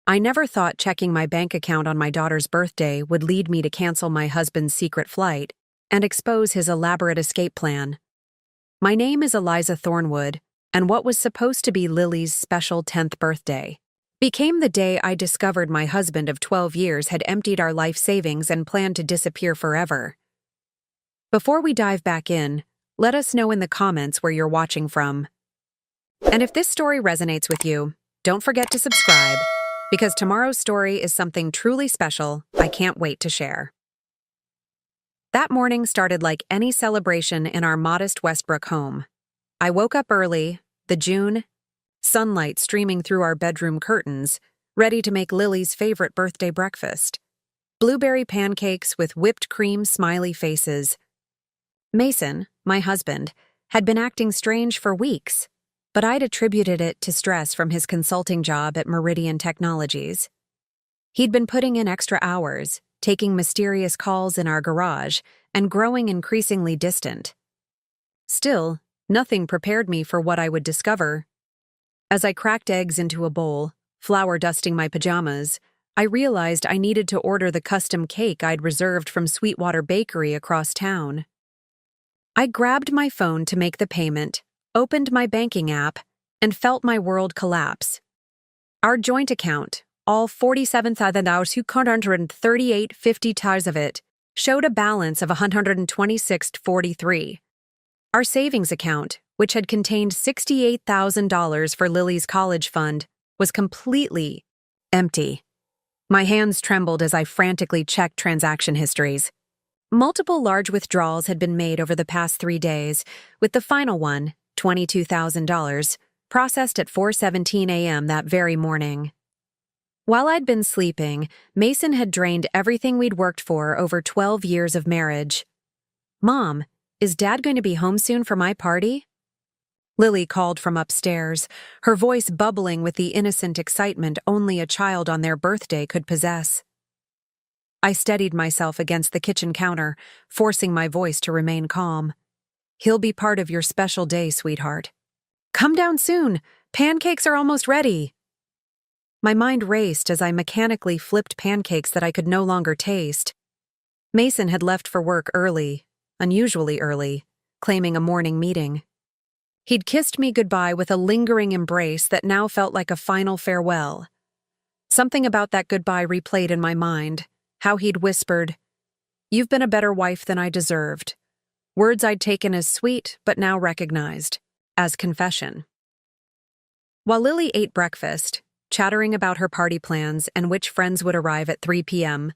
I never thought checking my bank account on my daughter's birthday would lead me to cancel my husband's secret flight and expose his elaborate escape plan. My name is Eliza Thornwood, and what was supposed to be Lily's special 10th birthday became the day I discovered my husband of 12 years had emptied our life savings and planned to disappear forever. Before we dive back in, let us know in the comments where you're watching from. And if this story resonates with you, don't forget to subscribe, because tomorrow's story is something truly special I can't wait to share. That morning started like any celebration in our modest Westbrook home. I woke up early, the June sunlight streaming through our bedroom curtains, ready to make Lily's favorite birthday breakfast. Blueberry pancakes with whipped cream smiley faces. Mason, my husband, had been acting strange for weeks, but I'd attributed it to stress from his consulting job at Meridian Technologies. He'd been putting in extra hours, taking mysterious calls in our garage, and growing increasingly distant. Still, nothing prepared me for what I would discover. As I cracked eggs into a bowl, flour dusting my pajamas, I realized I needed to order the custom cake I'd reserved from Sweetwater Bakery across town. I grabbed my phone to make the payment, opened my banking app, and felt my world collapse. Our joint account, all $47,238.50 of it, showed a balance of $126.43. Our savings account, which had contained $68,000 for Lily's college fund, was completely empty. My hands trembled as I frantically checked transaction histories. Multiple large withdrawals had been made over the past 3 days, with the final one, $22,000, processed at 4:17 a.m. that very morning. While I'd been sleeping, Mason had drained everything we'd worked for over 12 years of marriage. "Mom, is Dad going to be home soon for my party?" Lily called from upstairs, her voice bubbling with the innocent excitement only a child on their birthday could possess. I steadied myself against the kitchen counter, forcing my voice to remain calm. "He'll be part of your special day, sweetheart. Come down soon. Pancakes are almost ready." My mind raced as I mechanically flipped pancakes that I could no longer taste. Mason had left for work early, unusually early, claiming a morning meeting. He'd kissed me goodbye with a lingering embrace that now felt like a final farewell. Something about that goodbye replayed in my mind, how he'd whispered, "You've been a better wife than I deserved." Words I'd taken as sweet, but now recognized as confession. While Lily ate breakfast, chattering about her party plans and which friends would arrive at 3 p.m.,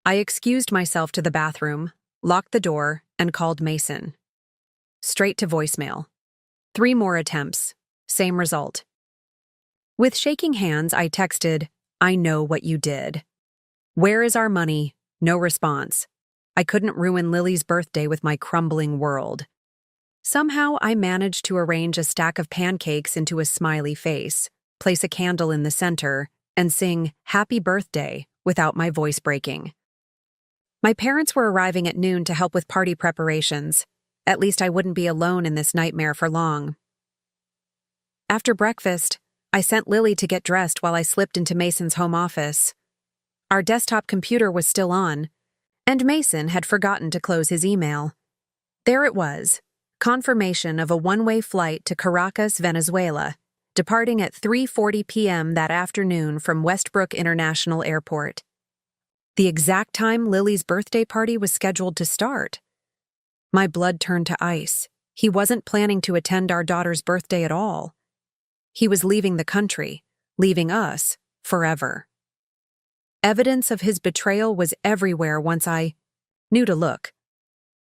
I excused myself to the bathroom, locked the door, and called Mason. Straight to voicemail. 3 more attempts. Same result. With shaking hands, I texted, "I know what you did. Where is our money?" No response. I couldn't ruin Lily's birthday with my crumbling world. Somehow, I managed to arrange a stack of pancakes into a smiley face, place a candle in the center, and sing "Happy Birthday" without my voice breaking. My parents were arriving at noon to help with party preparations. At least I wouldn't be alone in this nightmare for long. After breakfast, I sent Lily to get dressed while I slipped into Mason's home office. Our desktop computer was still on, and Mason had forgotten to close his email. There it was, confirmation of a one-way flight to Caracas, Venezuela, departing at 3:40 p.m. that afternoon from Westbrook International Airport. The exact time Lily's birthday party was scheduled to start. My blood turned to ice. He wasn't planning to attend our daughter's birthday at all. He was leaving the country, leaving us, forever. Evidence of his betrayal was everywhere once I knew to look.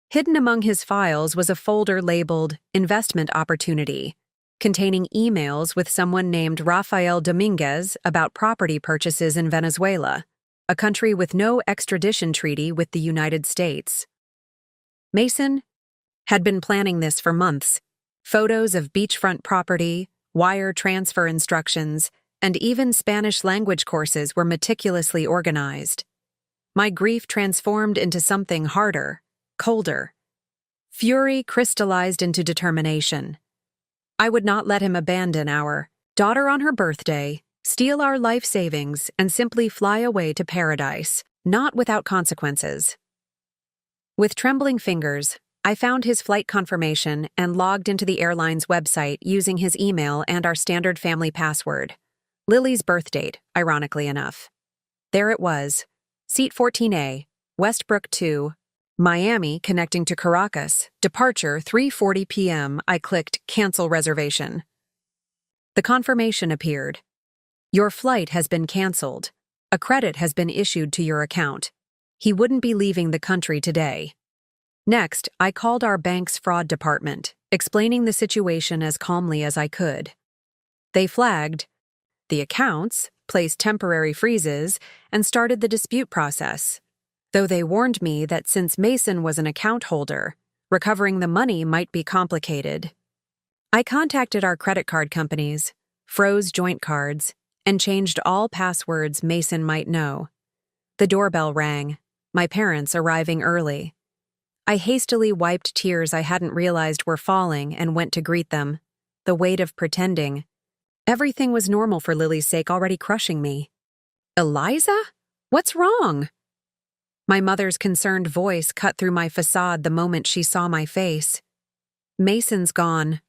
Hidden among his files was a folder labeled Investment Opportunity, containing emails with someone named Rafael Dominguez about property purchases in Venezuela, a country with no extradition treaty with the United States. Mason had been planning this for months. Photos of beachfront property, wire transfer instructions, and even Spanish language courses were meticulously organized. My grief transformed into something harder, colder. Fury crystallized into determination. I would not let him abandon our daughter on her birthday, steal our life savings, and simply fly away to paradise, not without consequences. With trembling fingers, I found his flight confirmation and logged into the airline's website using his email and our standard family password. Lily's birth date, ironically enough. There it was. Seat 14A, Westbrook 2, Miami connecting to Caracas, departure 3:40 p.m. I clicked cancel reservation. The confirmation appeared. Your flight has been canceled. A credit has been issued to your account. He wouldn't be leaving the country today. Next, I called our bank's fraud department, explaining the situation as calmly as I could. They flagged the accounts, placed temporary freezes, and started the dispute process, though they warned me that since Mason was an account holder, recovering the money might be complicated. I contacted our credit card companies, froze joint cards, and changed all passwords Mason might know. The doorbell rang, my parents arriving early. I hastily wiped tears I hadn't realized were falling and went to greet them, the weight of pretending. Everything was normal for Lily's sake already crushing me. Eliza? What's wrong? My mother's concerned voice cut through my facade the moment she saw my face. Mason's gone,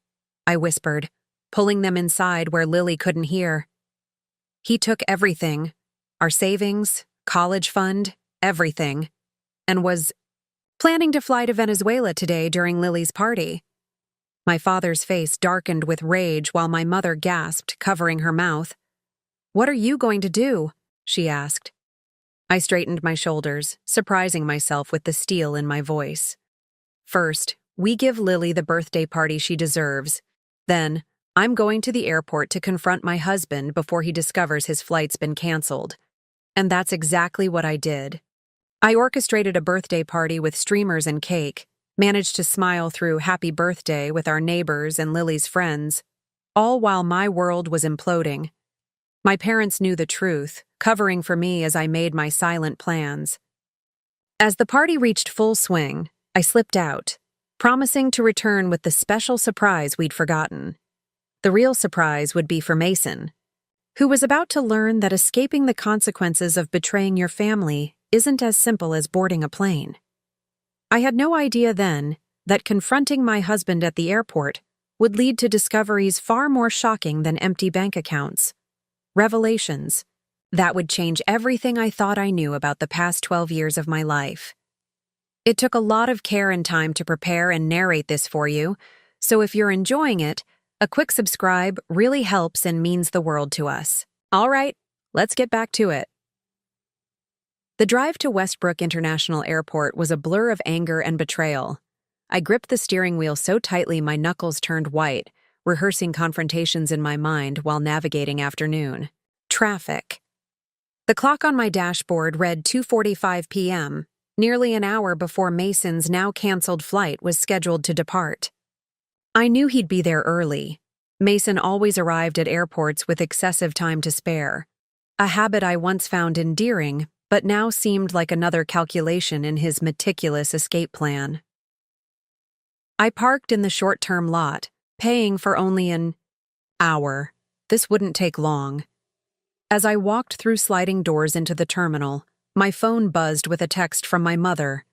I whispered, pulling them inside where Lily couldn't hear. He took everything, our savings, college fund, everything, and was planning to fly to Venezuela today during Lily's party. My father's face darkened with rage while my mother gasped, covering her mouth. What are you going to do? She asked. I straightened my shoulders, surprising myself with the steel in my voice. First, we give Lily the birthday party she deserves. Then, I'm going to the airport to confront my husband before he discovers his flight's been canceled. And that's exactly what I did. I orchestrated a birthday party with streamers and cake, managed to smile through happy birthday with our neighbors and Lily's friends, all while my world was imploding. My parents knew the truth, covering for me as I made my silent plans. As the party reached full swing, I slipped out, promising to return with the special surprise we'd forgotten. The real surprise would be for Mason, who was about to learn that escaping the consequences of betraying your family isn't as simple as boarding a plane. I had no idea then that confronting my husband at the airport would lead to discoveries far more shocking than empty bank accounts. Revelations that would change everything I thought I knew about the past 12 years of my life. It took a lot of care and time to prepare and narrate this for you, so if you're enjoying it, a quick subscribe really helps and means the world to us. All right, let's get back to it. The drive to Westbrook International Airport was a blur of anger and betrayal. I gripped the steering wheel so tightly my knuckles turned white, rehearsing confrontations in my mind while navigating afternoon. Traffic. The clock on my dashboard read 2:45 p.m., nearly an hour before Mason's now-canceled flight was scheduled to depart. I knew he'd be there early. Mason always arrived at airports with excessive time to spare, a habit I once found endearing, but now seemed like another calculation in his meticulous escape plan. I parked in the short-term lot, paying for only an hour. This wouldn't take long. As I walked through sliding doors into the terminal, my phone buzzed with a text from my mother.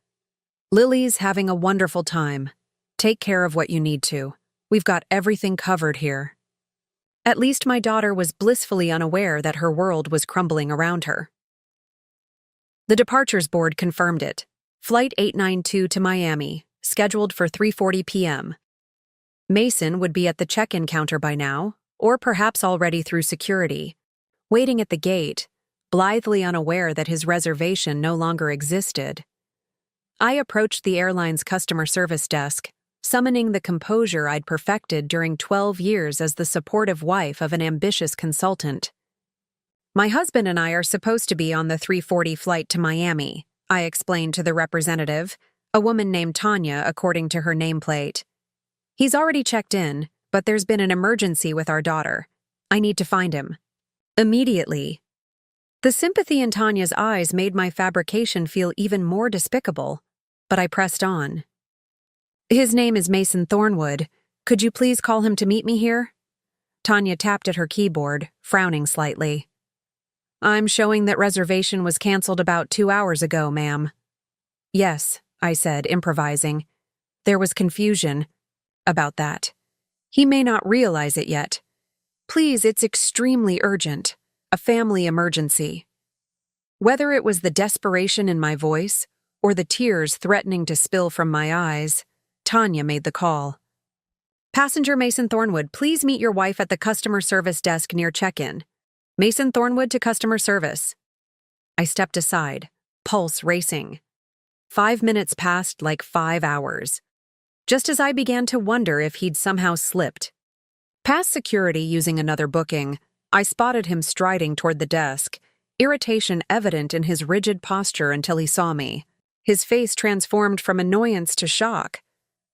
Lily's having a wonderful time. Take care of what you need to. We've got everything covered here. At least my daughter was blissfully unaware that her world was crumbling around her. The departures board confirmed it. Flight 892 to Miami, scheduled for 3:40 p.m. Mason would be at the check-in counter by now, or perhaps already through security, waiting at the gate, blithely unaware that his reservation no longer existed. I approached the airline's customer service desk, summoning the composure I'd perfected during 12 years as the supportive wife of an ambitious consultant. My husband and I are supposed to be on the 3:40 flight to Miami, I explained to the representative, a woman named Tanya according to her nameplate. He's already checked in, but there's been an emergency with our daughter. I need to find him. Immediately. The sympathy in Tanya's eyes made my fabrication feel even more despicable, but I pressed on. His name is Mason Thornwood. Could you please call him to meet me here? Tanya tapped at her keyboard, frowning slightly. I'm showing that reservation was canceled about 2 hours ago, ma'am. Yes, I said, improvising. There was confusion about that. He may not realize it yet. Please, it's extremely urgent. A family emergency. Whether it was the desperation in my voice or the tears threatening to spill from my eyes, Tanya made the call. Passenger Mason Thornwood, please meet your wife at the customer service desk near check-in. Mason Thornwood to customer service. I stepped aside, pulse racing. 5 minutes passed like 5 hours. Just as I began to wonder if he'd somehow slipped. Past security using another booking, I spotted him striding toward the desk, irritation evident in his rigid posture until he saw me. His face transformed from annoyance to shock.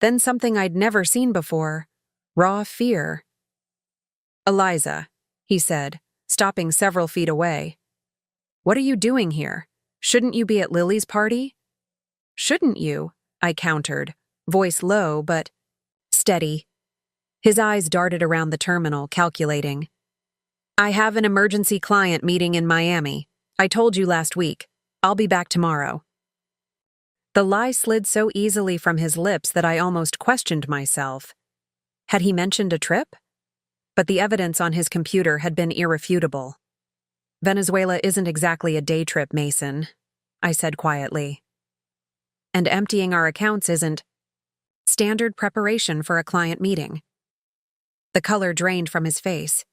Then something I'd never seen before. Raw fear. Eliza, he said, stopping several feet away. What are you doing here? Shouldn't you be at Lily's party? Shouldn't you? I countered, voice low but steady. His eyes darted around the terminal, calculating. I have an emergency client meeting in Miami. I told you last week. I'll be back tomorrow. The lie slid so easily from his lips that I almost questioned myself. Had he mentioned a trip? But the evidence on his computer had been irrefutable. Venezuela isn't exactly a day trip, Mason, I said quietly. And emptying our accounts isn't standard preparation for a client meeting. The color drained from his face.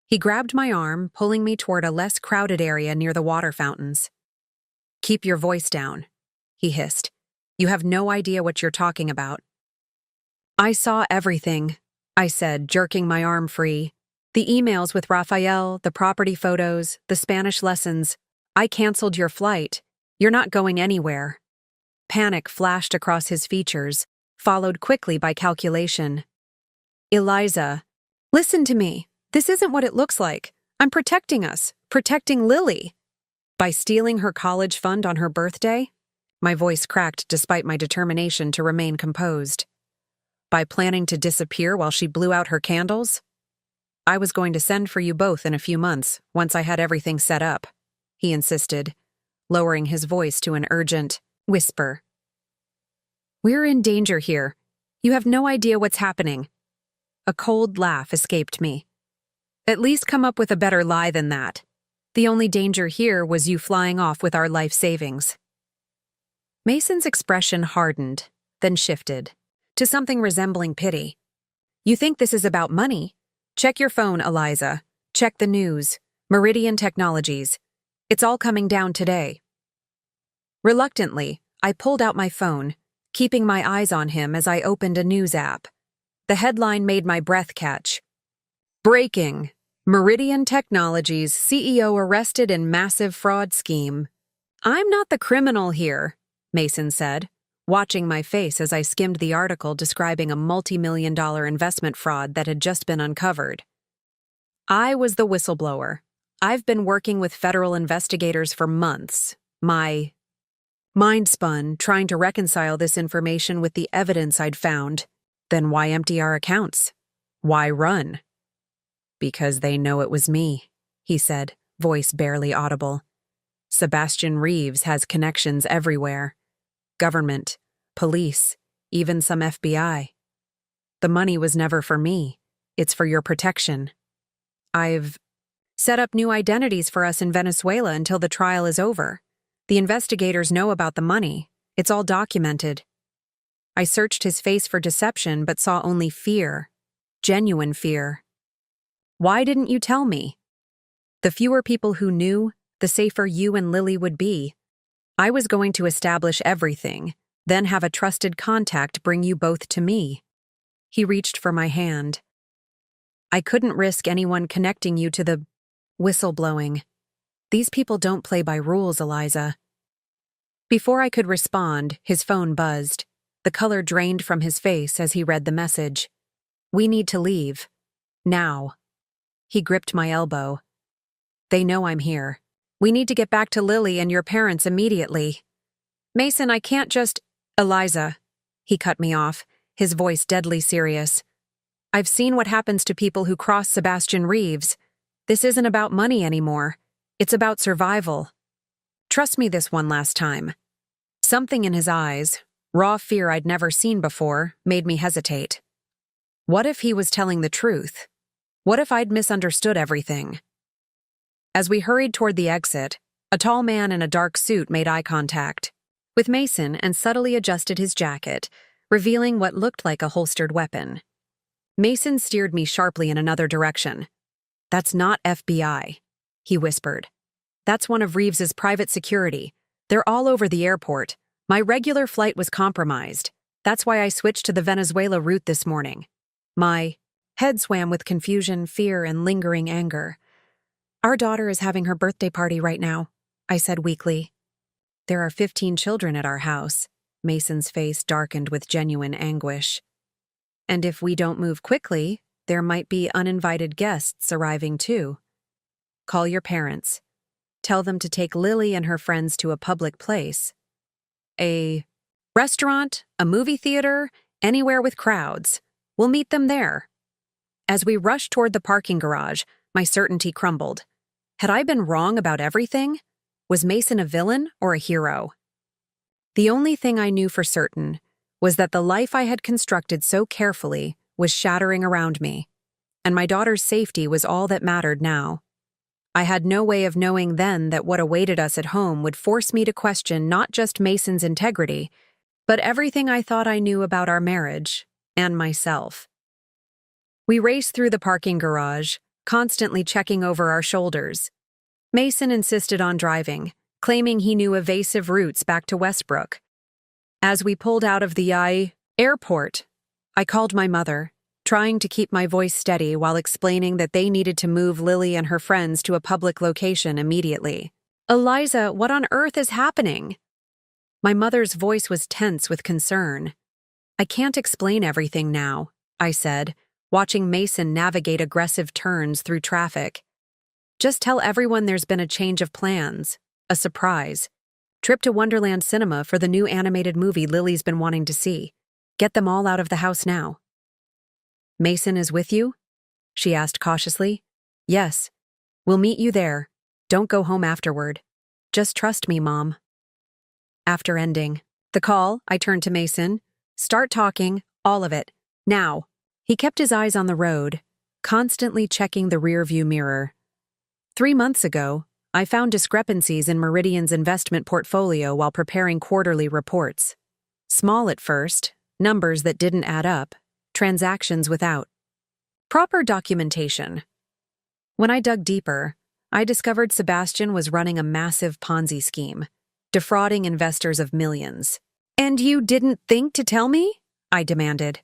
He grabbed my arm, pulling me toward a less crowded area near the water fountains. Keep your voice down, he hissed. You have no idea what you're talking about. I saw everything, I said, jerking my arm free. The emails with Rafael, the property photos, the Spanish lessons. I canceled your flight. You're not going anywhere. Panic flashed across his features, followed quickly by calculation. Eliza, listen to me. This isn't what it looks like. I'm protecting us, protecting Lily. By stealing her college fund on her birthday? My voice cracked despite my determination to remain composed. By planning to disappear while she blew out her candles? I was going to send for you both in a few months, once I had everything set up, he insisted, lowering his voice to an urgent whisper. We're in danger here. You have no idea what's happening. A cold laugh escaped me. At least come up with a better lie than that. The only danger here was you flying off with our life savings. Mason's expression hardened, then shifted, to something resembling pity. You think this is about money? Check your phone, Eliza. Check the news. Meridian Technologies. It's all coming down today. Reluctantly, I pulled out my phone, keeping my eyes on him as I opened a news app. The headline made my breath catch. Breaking. Meridian Technologies CEO arrested in massive fraud scheme. I'm not the criminal here, Mason said, watching my face as I skimmed the article describing a multi-million-dollar investment fraud that had just been uncovered. I was the whistleblower. I've been working with federal investigators for months. My mind spun, trying to reconcile this information with the evidence I'd found. Then why empty our accounts? Why run? Because they know it was me, he said, voice barely audible. Sebastian Reeves has connections everywhere. Government, police, even some FBI. The money was never for me. It's for your protection. I've set up new identities for us in Venezuela until the trial is over. The investigators know about the money. It's all documented. I searched his face for deception but saw only fear. Genuine fear. Why didn't you tell me? The fewer people who knew, the safer you and Lily would be. I was going to establish everything, then have a trusted contact bring you both to me. He reached for my hand. I couldn't risk anyone connecting you to the whistleblowing. These people don't play by rules, Eliza. Before I could respond, his phone buzzed. The color drained from his face as he read the message. We need to leave. Now. He gripped my elbow. They know I'm here. We need to get back to Lily and your parents immediately. Mason, I can't just… Eliza. He cut me off, his voice deadly serious. I've seen what happens to people who cross Sebastian Reeves. This isn't about money anymore. It's about survival. Trust me this one last time." Something in his eyes, raw fear I'd never seen before, made me hesitate. What if he was telling the truth? What if I'd misunderstood everything? As we hurried toward the exit, a tall man in a dark suit made eye contact with Mason and subtly adjusted his jacket, revealing what looked like a holstered weapon. Mason steered me sharply in another direction. "That's not FBI," he whispered. "That's one of Reeves's private security. They're all over the airport. My regular flight was compromised. That's why I switched to the Venezuela route this morning." My head swam with confusion, fear, and lingering anger. "Our daughter is having her birthday party right now," I said weakly. "There are 15 children at our house." Mason's face darkened with genuine anguish. "And if we don't move quickly, there might be uninvited guests arriving too. Call your parents. Tell them to take Lily and her friends to a public place. A restaurant, a movie theater, anywhere with crowds. We'll meet them there." As we rushed toward the parking garage, my certainty crumbled. Had I been wrong about everything? Was Mason a villain or a hero? The only thing I knew for certain was that the life I had constructed so carefully was shattering around me, and my daughter's safety was all that mattered now. I had no way of knowing then that what awaited us at home would force me to question not just Mason's integrity, but everything I thought I knew about our marriage and myself. We raced through the parking garage, constantly checking over our shoulders. Mason insisted on driving, claiming he knew evasive routes back to Westbrook. As we pulled out of the airport, I called my mother, trying to keep my voice steady while explaining that they needed to move Lily and her friends to a public location immediately. "Eliza, what on earth is happening?" My mother's voice was tense with concern. "I can't explain everything now," I said, watching Mason navigate aggressive turns through traffic. "Just tell everyone there's been a change of plans, a surprise. Trip to Wonderland Cinema for the new animated movie Lily's been wanting to see. Get them all out of the house now." "Mason is with you?" she asked cautiously. "Yes. We'll meet you there. Don't go home afterward. Just trust me, Mom." After ending the call, I turned to Mason. "Start talking, all of it. Now." He kept his eyes on the road, constantly checking the rearview mirror. 3 months ago, I found discrepancies in Meridian's investment portfolio while preparing quarterly reports. Small at first, numbers that didn't add up, transactions without proper documentation. When I dug deeper, I discovered Sebastian was running a massive Ponzi scheme, defrauding investors of millions. "And you didn't think to tell me?" I demanded.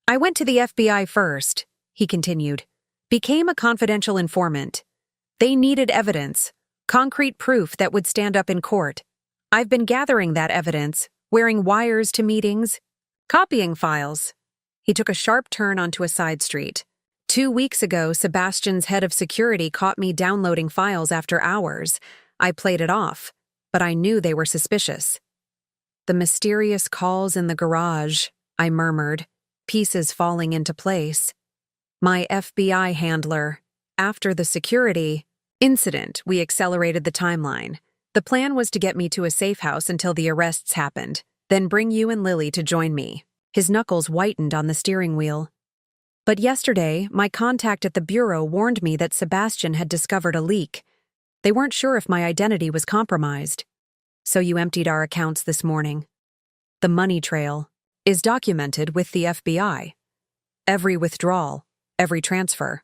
"I went to the FBI first," he continued. "Became a confidential informant. They needed evidence, concrete proof that would stand up in court. I've been gathering that evidence, wearing wires to meetings, copying files." He took a sharp turn onto a side street. 2 weeks ago, Sebastian's head of security caught me downloading files after hours. I played it off, but I knew they were suspicious. "The mysterious calls in the garage," I murmured, pieces falling into place. "My FBI handler. After the security incident, we accelerated the timeline. The plan was to get me to a safe house until the arrests happened, then bring you and Lily to join me." His knuckles whitened on the steering wheel. "But yesterday, my contact at the bureau warned me that Sebastian had discovered a leak. They weren't sure if my identity was compromised. So you emptied our accounts this morning. The money trail is documented with the FBI. Every withdrawal, every transfer.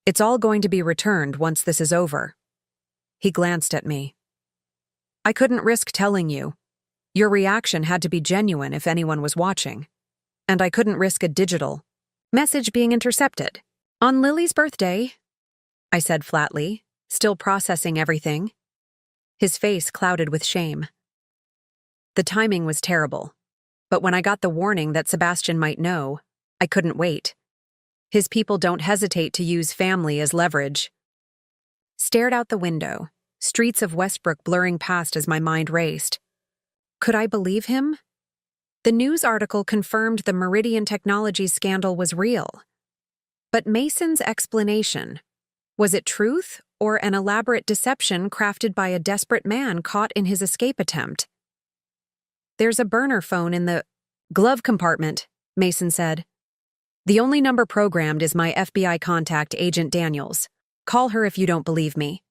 It's all going to be returned once this is over." He glanced at me. "I couldn't risk telling you. Your reaction had to be genuine if anyone was watching. And I couldn't risk a digital message being intercepted. On Lily's birthday," I said flatly, still processing everything. His face clouded with shame. The timing was terrible, but when I got the warning that Sebastian might know, I couldn't wait. His people don't hesitate to use family as leverage. Stared out the window, streets of Westbrook blurring past as my mind raced. Could I believe him? The news article confirmed the Meridian Technologies scandal was real. But Mason's explanation, was it truth or an elaborate deception crafted by a desperate man caught in his escape attempt? "There's a burner phone in the glove compartment," Mason said. "The only number programmed is my FBI contact, Agent Daniels. Call her if you don't believe me."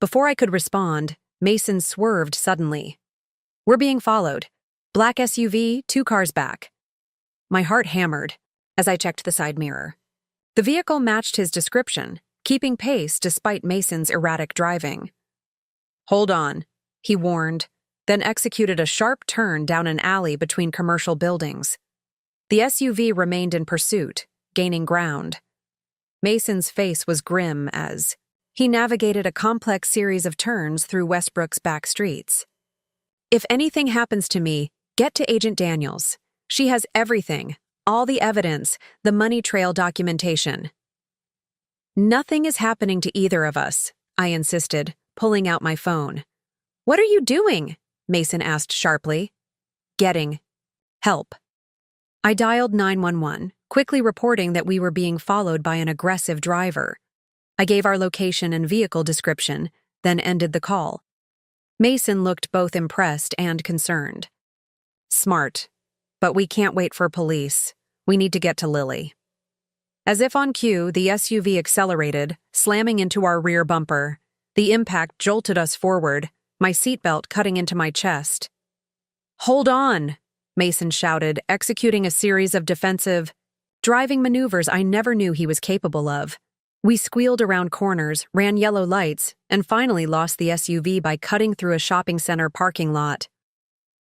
Before I could respond, Mason swerved suddenly. "We're being followed. Black SUV, 2 cars back." My heart hammered as I checked the side mirror. The vehicle matched his description, keeping pace despite Mason's erratic driving. "Hold on," he warned, then executed a sharp turn down an alley between commercial buildings. The SUV remained in pursuit, gaining ground. Mason's face was grim as he navigated a complex series of turns through Westbrook's back streets. "If anything happens to me, get to Agent Daniels. She has everything, all the evidence, the money trail documentation." "Nothing is happening to either of us," I insisted, pulling out my phone. "What are you doing?" Mason asked sharply. "Getting help." I dialed 911, quickly reporting that we were being followed by an aggressive driver. I gave our location and vehicle description, then ended the call. Mason looked both impressed and concerned. "Smart. But we can't wait for police. We need to get to Lily." As if on cue, the SUV accelerated, slamming into our rear bumper. The impact jolted us forward, my seatbelt cutting into my chest. "Hold on!" Mason shouted, executing a series of defensive, driving maneuvers I never knew he was capable of. We squealed around corners, ran yellow lights, and finally lost the SUV by cutting through a shopping center parking lot.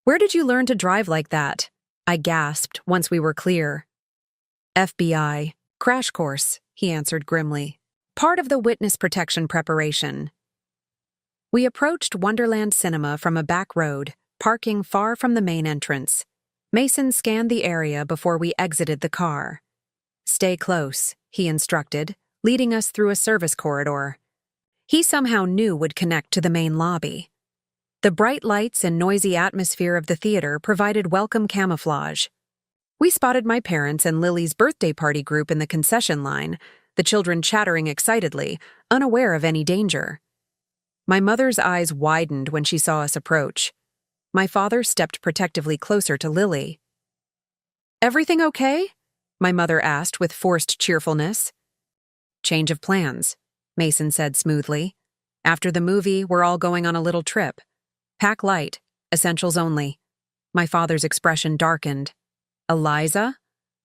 "Where did you learn to drive like that?" I gasped once we were clear. "FBI. Crash course," he answered grimly. "Part of the witness protection preparation." We approached Wonderland Cinema from a back road, parking far from the main entrance. Mason scanned the area before we exited the car. "Stay close," he instructed, leading us through a service corridor. He somehow knew would connect to the main lobby. The bright lights and noisy atmosphere of the theater provided welcome camouflage. We spotted my parents and Lily's birthday party group in the concession line, the children chattering excitedly, unaware of any danger. My mother's eyes widened when she saw us approach. My father stepped protectively closer to Lily. "Everything okay?" my mother asked with forced cheerfulness. "Change of plans," Mason said smoothly. "After the movie, we're all going on a little trip. Pack light, essentials only." My father's expression darkened. "Eliza?"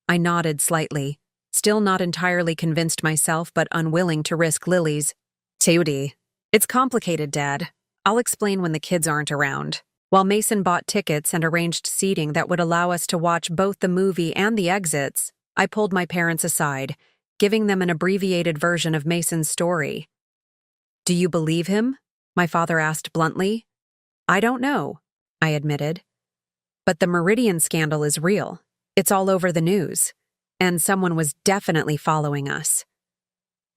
I nodded slightly, still not entirely convinced myself but unwilling to risk Lily's. "Teudi. It's complicated, Dad. I'll explain when the kids aren't around." While Mason bought tickets and arranged seating that would allow us to watch both the movie and the exits, I pulled my parents aside, giving them an abbreviated version of Mason's story. "Do you believe him?" my father asked bluntly. "I don't know," I admitted. "But the Meridian scandal is real. It's all over the news. And someone was definitely following us."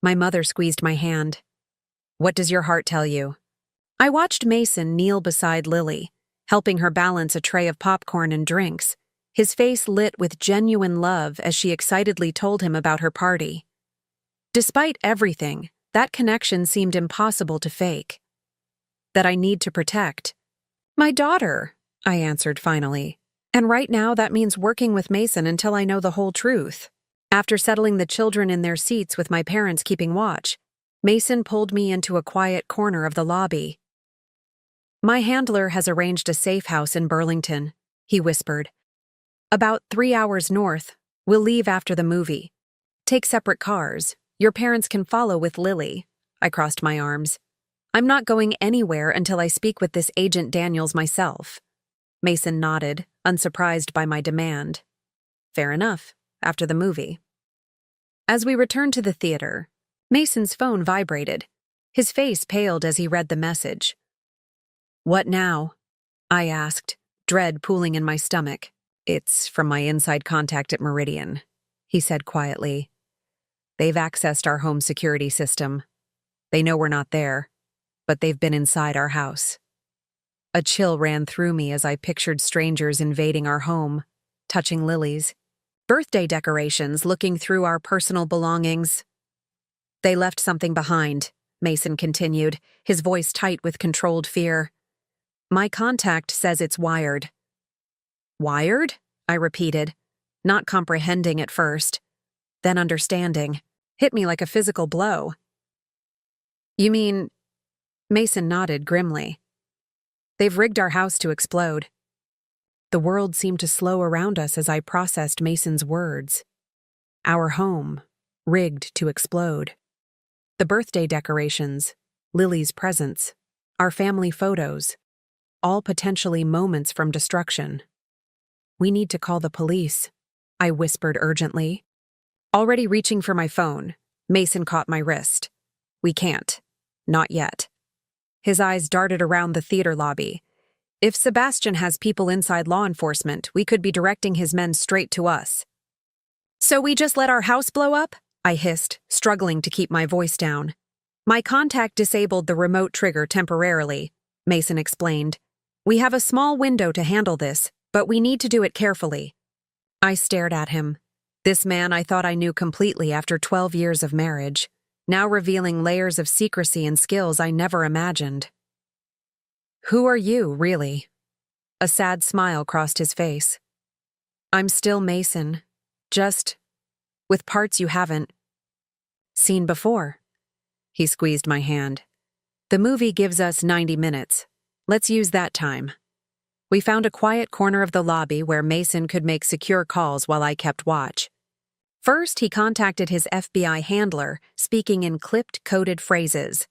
My mother squeezed my hand. "What does your heart tell you?" I watched Mason kneel beside Lily, helping her balance a tray of popcorn and drinks, his face lit with genuine love as she excitedly told him about her party. Despite everything, that connection seemed impossible to fake. "That I need to protect." "My daughter," I answered finally. "And right now that means working with Mason until I know the whole truth." After settling the children in their seats with my parents keeping watch, Mason pulled me into a quiet corner of the lobby. "My handler has arranged a safe house in Burlington," he whispered. "About 3 hours north. We'll leave after the movie. Take separate cars. Your parents can follow with Lily." I crossed my arms. "I'm not going anywhere until I speak with this Agent Daniels myself." Mason nodded, unsurprised by my demand. "Fair enough. After the movie." As we returned to the theater, Mason's phone vibrated. His face paled as he read the message. "What now?" I asked, dread pooling in my stomach. "It's from my inside contact at Meridian," he said quietly. "They've accessed our home security system. They know we're not there, but they've been inside our house." A chill ran through me as I pictured strangers invading our home, touching Lily's, Birthday decorations looking through our personal belongings. They left something behind, Mason continued, his voice tight with controlled fear. My contact says it's wired. Wired? I repeated, not comprehending at first, then understanding. Hit me like a physical blow. You mean... Mason nodded grimly. They've rigged our house to explode. The world seemed to slow around us as I processed Mason's words. Our home, rigged to explode. The birthday decorations, Lily's presents, our family photos, all potentially moments from destruction. We need to call the police, I whispered urgently. Already reaching for my phone, Mason caught my wrist. We can't. Not yet. His eyes darted around the theater lobby. If Sebastian has people inside law enforcement, we could be directing his men straight to us. So we just let our house blow up? I hissed, struggling to keep my voice down. My contact disabled the remote trigger temporarily, Mason explained. We have a small window to handle this, but we need to do it carefully. I stared at him. This man I thought I knew completely after 12 years of marriage, now revealing layers of secrecy and skills I never imagined. Who are you, really? A sad smile crossed his face. I'm still Mason, just with parts you haven't seen before. He squeezed my hand. The movie gives us 90 minutes. Let's use that time. We found a quiet corner of the lobby where Mason could make secure calls while I kept watch. First, he contacted his FBI handler, speaking in clipped, coded phrases.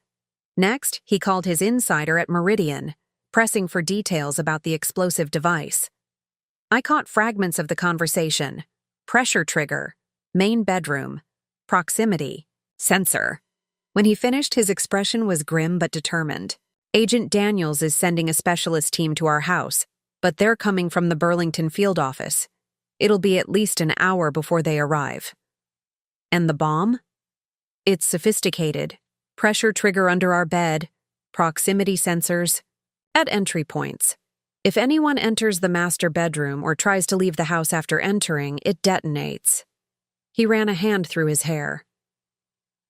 Next, he called his insider at Meridian, pressing for details about the explosive device. I caught fragments of the conversation. Pressure trigger, main bedroom, proximity, sensor. When he finished, his expression was grim but determined. Agent Daniels is sending a specialist team to our house, but they're coming from the Burlington field office. It'll be at least an hour before they arrive. And the bomb? It's sophisticated. Pressure trigger under our bed, proximity sensors, at entry points. If anyone enters the master bedroom or tries to leave the house after entering, it detonates. He ran a hand through his hair.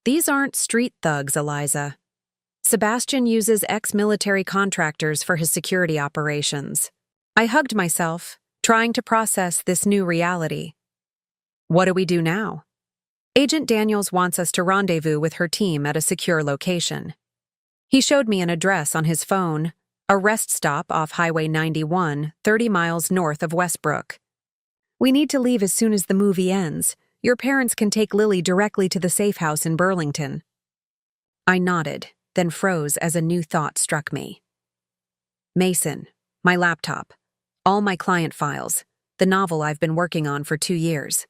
These aren't street thugs, Eliza. Sebastian uses ex-military contractors for his security operations. I hugged myself, trying to process this new reality. What do we do now? Agent Daniels wants us to rendezvous with her team at a secure location. He showed me an address on his phone, a rest stop off Highway 91, 30 miles north of Westbrook. We need to leave as soon as the movie ends. Your parents can take Lily directly to the safe house in Burlington. I nodded, then froze as a new thought struck me. Mason, my laptop, all my client files, the novel I've been working on for 2 years.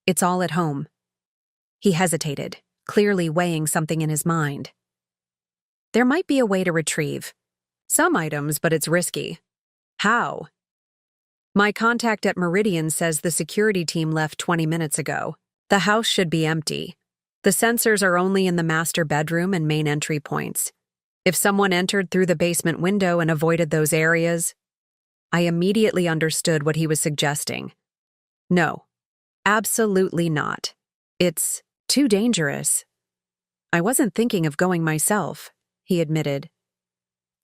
It's all at home. He hesitated, clearly weighing something in his mind. There might be a way to retrieve some items, but it's risky. How? My contact at Meridian says the security team left 20 minutes ago. The house should be empty. The sensors are only in the master bedroom and main entry points. If someone entered through the basement window and avoided those areas, I immediately understood what he was suggesting. No, absolutely not. It's too dangerous. I wasn't thinking of going myself, he admitted.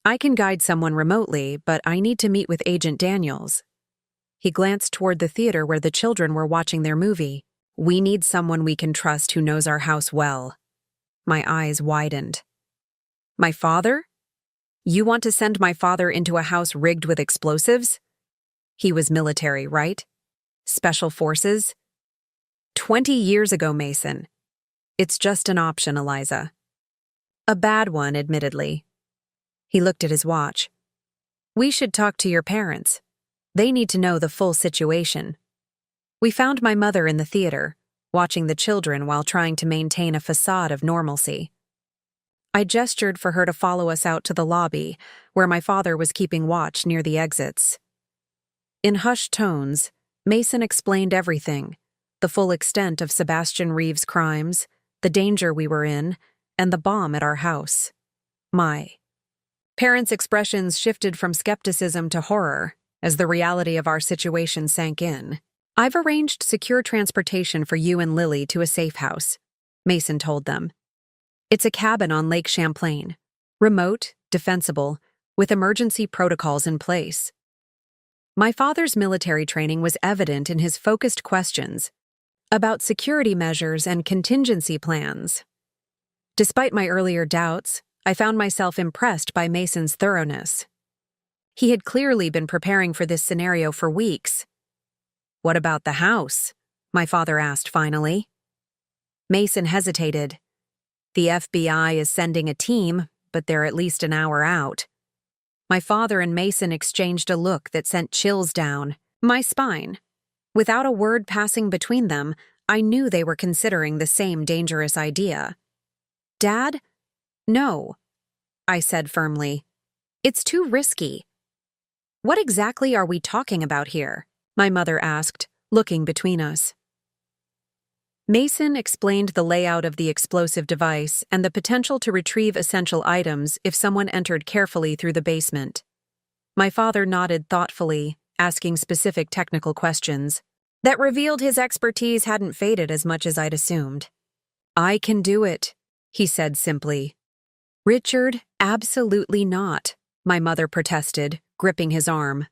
I can guide someone remotely, but I need to meet with Agent Daniels. He glanced toward the theater where the children were watching their movie. We need someone we can trust who knows our house well. My eyes widened. My father? You want to send my father into a house rigged with explosives? He was military, right? Special forces? 20 years ago, Mason. It's just an option, Eliza. A bad one, admittedly. He looked at his watch. We should talk to your parents. They need to know the full situation. We found my mother in the theater, watching the children while trying to maintain a facade of normalcy. I gestured for her to follow us out to the lobby, where my father was keeping watch near the exits. In hushed tones, Mason explained everything, the full extent of Sebastian Reeves' crimes, the danger we were in, and the bomb at our house. My parents' expressions shifted from skepticism to horror as the reality of our situation sank in. "I've arranged secure transportation for you and Lily to a safe house," Mason told them. "It's a cabin on Lake Champlain. Remote, defensible, with emergency protocols in place." My father's military training was evident in his focused questions about security measures and contingency plans. Despite my earlier doubts, I found myself impressed by Mason's thoroughness. He had clearly been preparing for this scenario for weeks. "What about the house?" my father asked finally. Mason hesitated. "The FBI is sending a team, but they're at least an hour out." My father and Mason exchanged a look that sent chills down my spine. Without a word passing between them, I knew they were considering the same dangerous idea. "Dad? No," I said firmly. "It's too risky." "What exactly are we talking about here?" my mother asked, looking between us. Mason explained the layout of the explosive device and the potential to retrieve essential items if someone entered carefully through the basement. My father nodded thoughtfully, asking specific technical questions that revealed his expertise hadn't faded as much as I'd assumed. "I can do it," he said simply. "Richard, absolutely not," my mother protested, gripping his arm.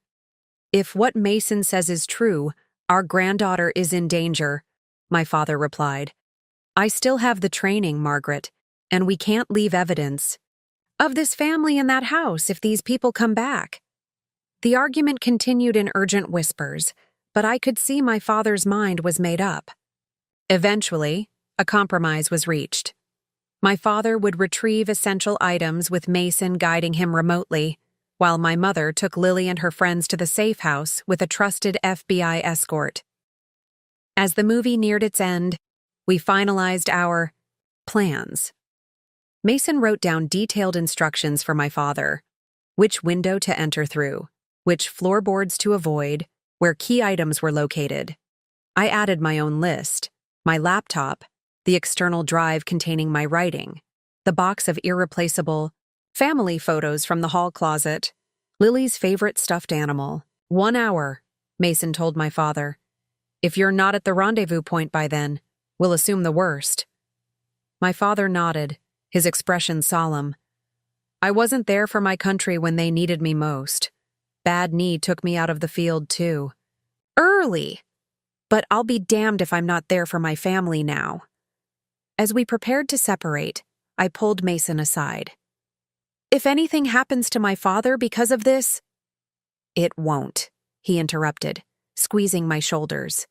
"If what Mason says is true, our granddaughter is in danger," my father replied. "I still have the training, Margaret, and we can't leave evidence of this family in that house if these people come back." The argument continued in urgent whispers, but I could see my father's mind was made up. Eventually, a compromise was reached. My father would retrieve essential items with Mason guiding him remotely, while my mother took Lily and her friends to the safe house with a trusted FBI escort. As the movie neared its end, we finalized our plans. Mason wrote down detailed instructions for my father: which window to enter through, which floorboards to avoid, where key items were located. I added my own list: my laptop, the external drive containing my writing, the box of irreplaceable family photos from the hall closet, Lily's favorite stuffed animal. 1 hour, Mason told my father. "If you're not at the rendezvous point by then, we'll assume the worst." My father nodded, his expression solemn. "I wasn't there for my country when they needed me most. Bad knee took me out of the field, too. Early! But I'll be damned if I'm not there for my family now." As we prepared to separate, I pulled Mason aside. "If anything happens to my father because of this—" "It won't," he interrupted, squeezing my shoulders.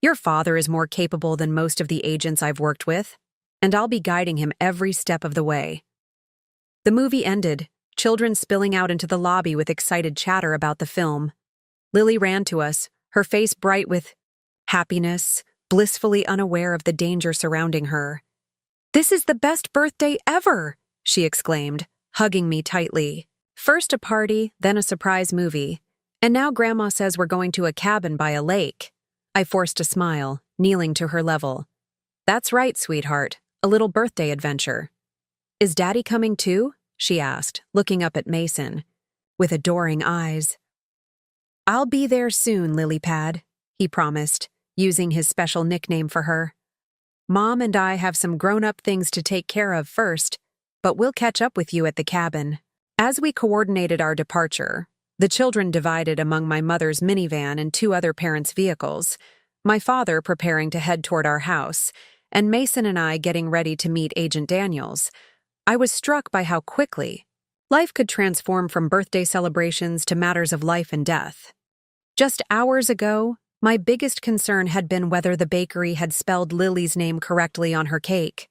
"Your father is more capable than most of the agents I've worked with, and I'll be guiding him every step of the way." The movie ended, children spilling out into the lobby with excited chatter about the film. Lily ran to us, her face bright with happiness, blissfully unaware of the danger surrounding her. "This is the best birthday ever!" she exclaimed, hugging me tightly. "First a party, then a surprise movie. And now Grandma says we're going to a cabin by a lake." I forced a smile, kneeling to her level. "That's right, sweetheart, a little birthday adventure." "Is Daddy coming too?" she asked, looking up at Mason with adoring eyes. "I'll be there soon, Lilypad," he promised, using his special nickname for her. "Mom and I have some grown-up things to take care of first, but we'll catch up with you at the cabin." As we coordinated our departure, the children divided among my mother's minivan and 2 other parents' vehicles, my father preparing to head toward our house, and Mason and I getting ready to meet Agent Daniels. I was struck by how quickly life could transform from birthday celebrations to matters of life and death. Just hours ago, my biggest concern had been whether the bakery had spelled Lily's name correctly on her cake.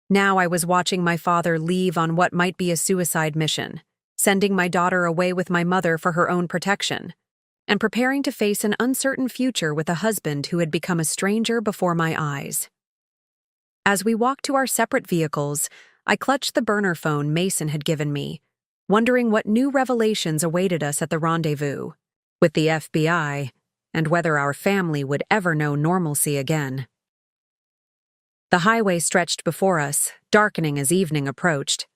Now I was watching my father leave on what might be a suicide mission, sending my daughter away with my mother for her own protection, and preparing to face an uncertain future with a husband who had become a stranger before my eyes. As we walked to our separate vehicles, I clutched the burner phone Mason had given me, wondering what new revelations awaited us at the rendezvous with the FBI, and whether our family would ever know normalcy again. The highway stretched before us, darkening as evening approached.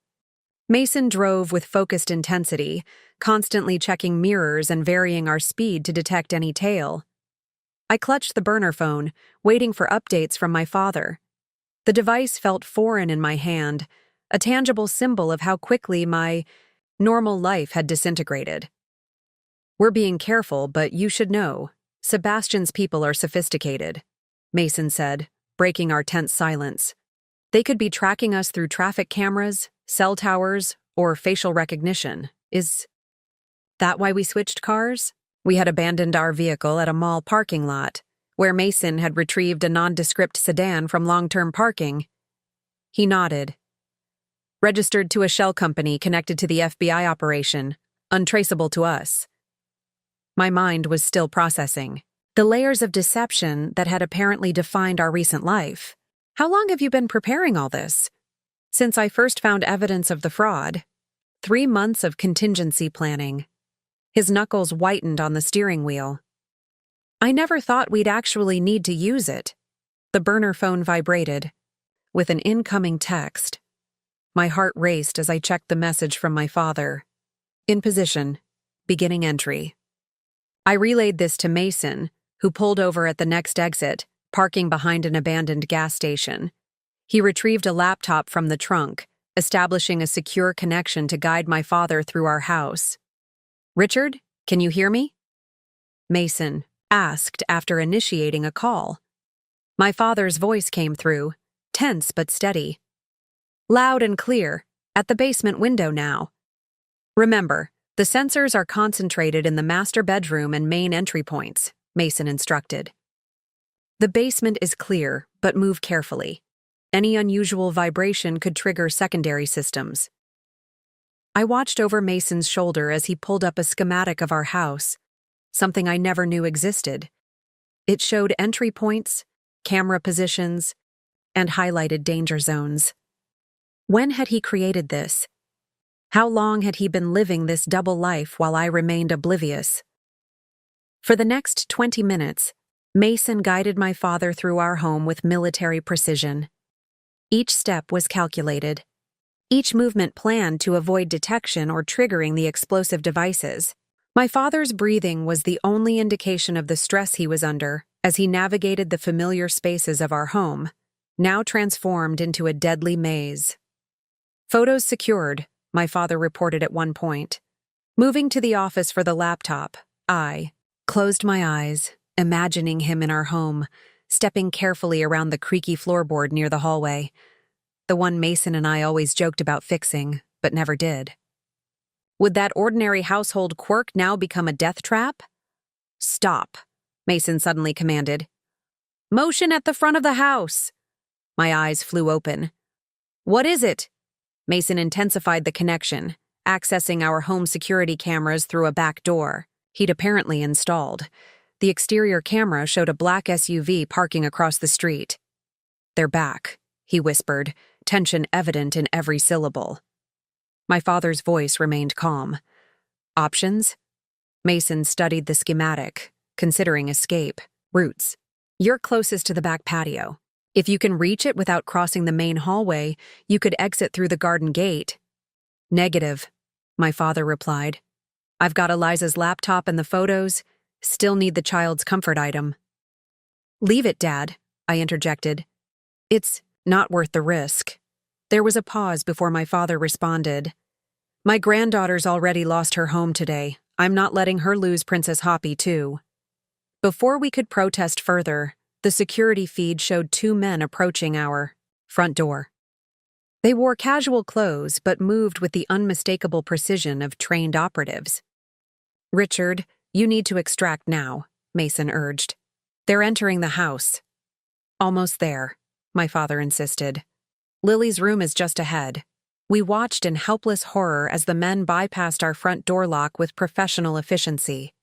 Mason drove with focused intensity, constantly checking mirrors and varying our speed to detect any tail. I clutched the burner phone, waiting for updates from my father. The device felt foreign in my hand, a tangible symbol of how quickly my normal life had disintegrated. "We're being careful, but you should know. Sebastian's people are sophisticated," Mason said, breaking our tense silence. "They could be tracking us through traffic cameras, cell towers, or facial recognition. Is that why we switched cars?" We had abandoned our vehicle at a mall parking lot, where Mason had retrieved a nondescript sedan from long-term parking. He nodded. "Registered to a shell company connected to the FBI operation, untraceable to us." My mind was still processing the layers of deception that had apparently defined our recent life. "How long have you been preparing all this?" "Since I first found evidence of the fraud. 3 months of contingency planning." His knuckles whitened on the steering wheel. "I never thought we'd actually need to use it." The burner phone vibrated. With an incoming text. My heart raced as I checked the message from my father. "In position. Beginning entry." I relayed this to Mason, who pulled over at the next exit, parking behind an abandoned gas station. He retrieved a laptop from the trunk, establishing a secure connection to guide my father through our house. "Richard, can you hear me?" Mason asked after initiating a call. My father's voice came through, tense but steady. "Loud and clear, at the basement window now. Remember, the sensors are concentrated in the master bedroom and main entry points," Mason instructed. "The basement is clear, but move carefully. Any unusual vibration could trigger secondary systems." I watched over Mason's shoulder as he pulled up a schematic of our house, something I never knew existed. It showed entry points, camera positions, and highlighted danger zones. When had he created this? How long had he been living this double life while I remained oblivious? For the next 20 minutes, Mason guided my father through our home with military precision. Each step was calculated. Each movement planned to avoid detection or triggering the explosive devices. My father's breathing was the only indication of the stress he was under as he navigated the familiar spaces of our home, now transformed into a deadly maze. "Photos secured," my father reported at one point. Moving to the office for the laptop, I closed my eyes, imagining him in our home, stepping carefully around the creaky floorboard near the hallway. The one Mason and I always joked about fixing, but never did. Would that ordinary household quirk now become a death trap? "Stop," Mason suddenly commanded. "Motion at the front of the house." My eyes flew open. "What is it?" Mason intensified the connection, accessing our home security cameras through a back door he'd apparently installed. The exterior camera showed a black SUV parking across the street. "They're back," he whispered, tension evident in every syllable. My father's voice remained calm. "Options?" Mason studied the schematic, considering escape routes. "You're closest to the back patio. If you can reach it without crossing the main hallway, you could exit through the garden gate." "Negative," my father replied. "I've got Eliza's laptop and the photos. Still need the child's comfort item." "Leave it, Dad," I interjected. "It's not worth the risk." There was a pause before my father responded. "My granddaughter's already lost her home today. I'm not letting her lose Princess Hoppy, too." Before we could protest further, the security feed showed 2 men approaching our front door. They wore casual clothes but moved with the unmistakable precision of trained operatives. "Richard, you need to extract now," Mason urged. "They're entering the house." "Almost there," my father insisted. "Lily's room is just ahead." We watched in helpless horror as the men bypassed our front door lock with professional efficiency.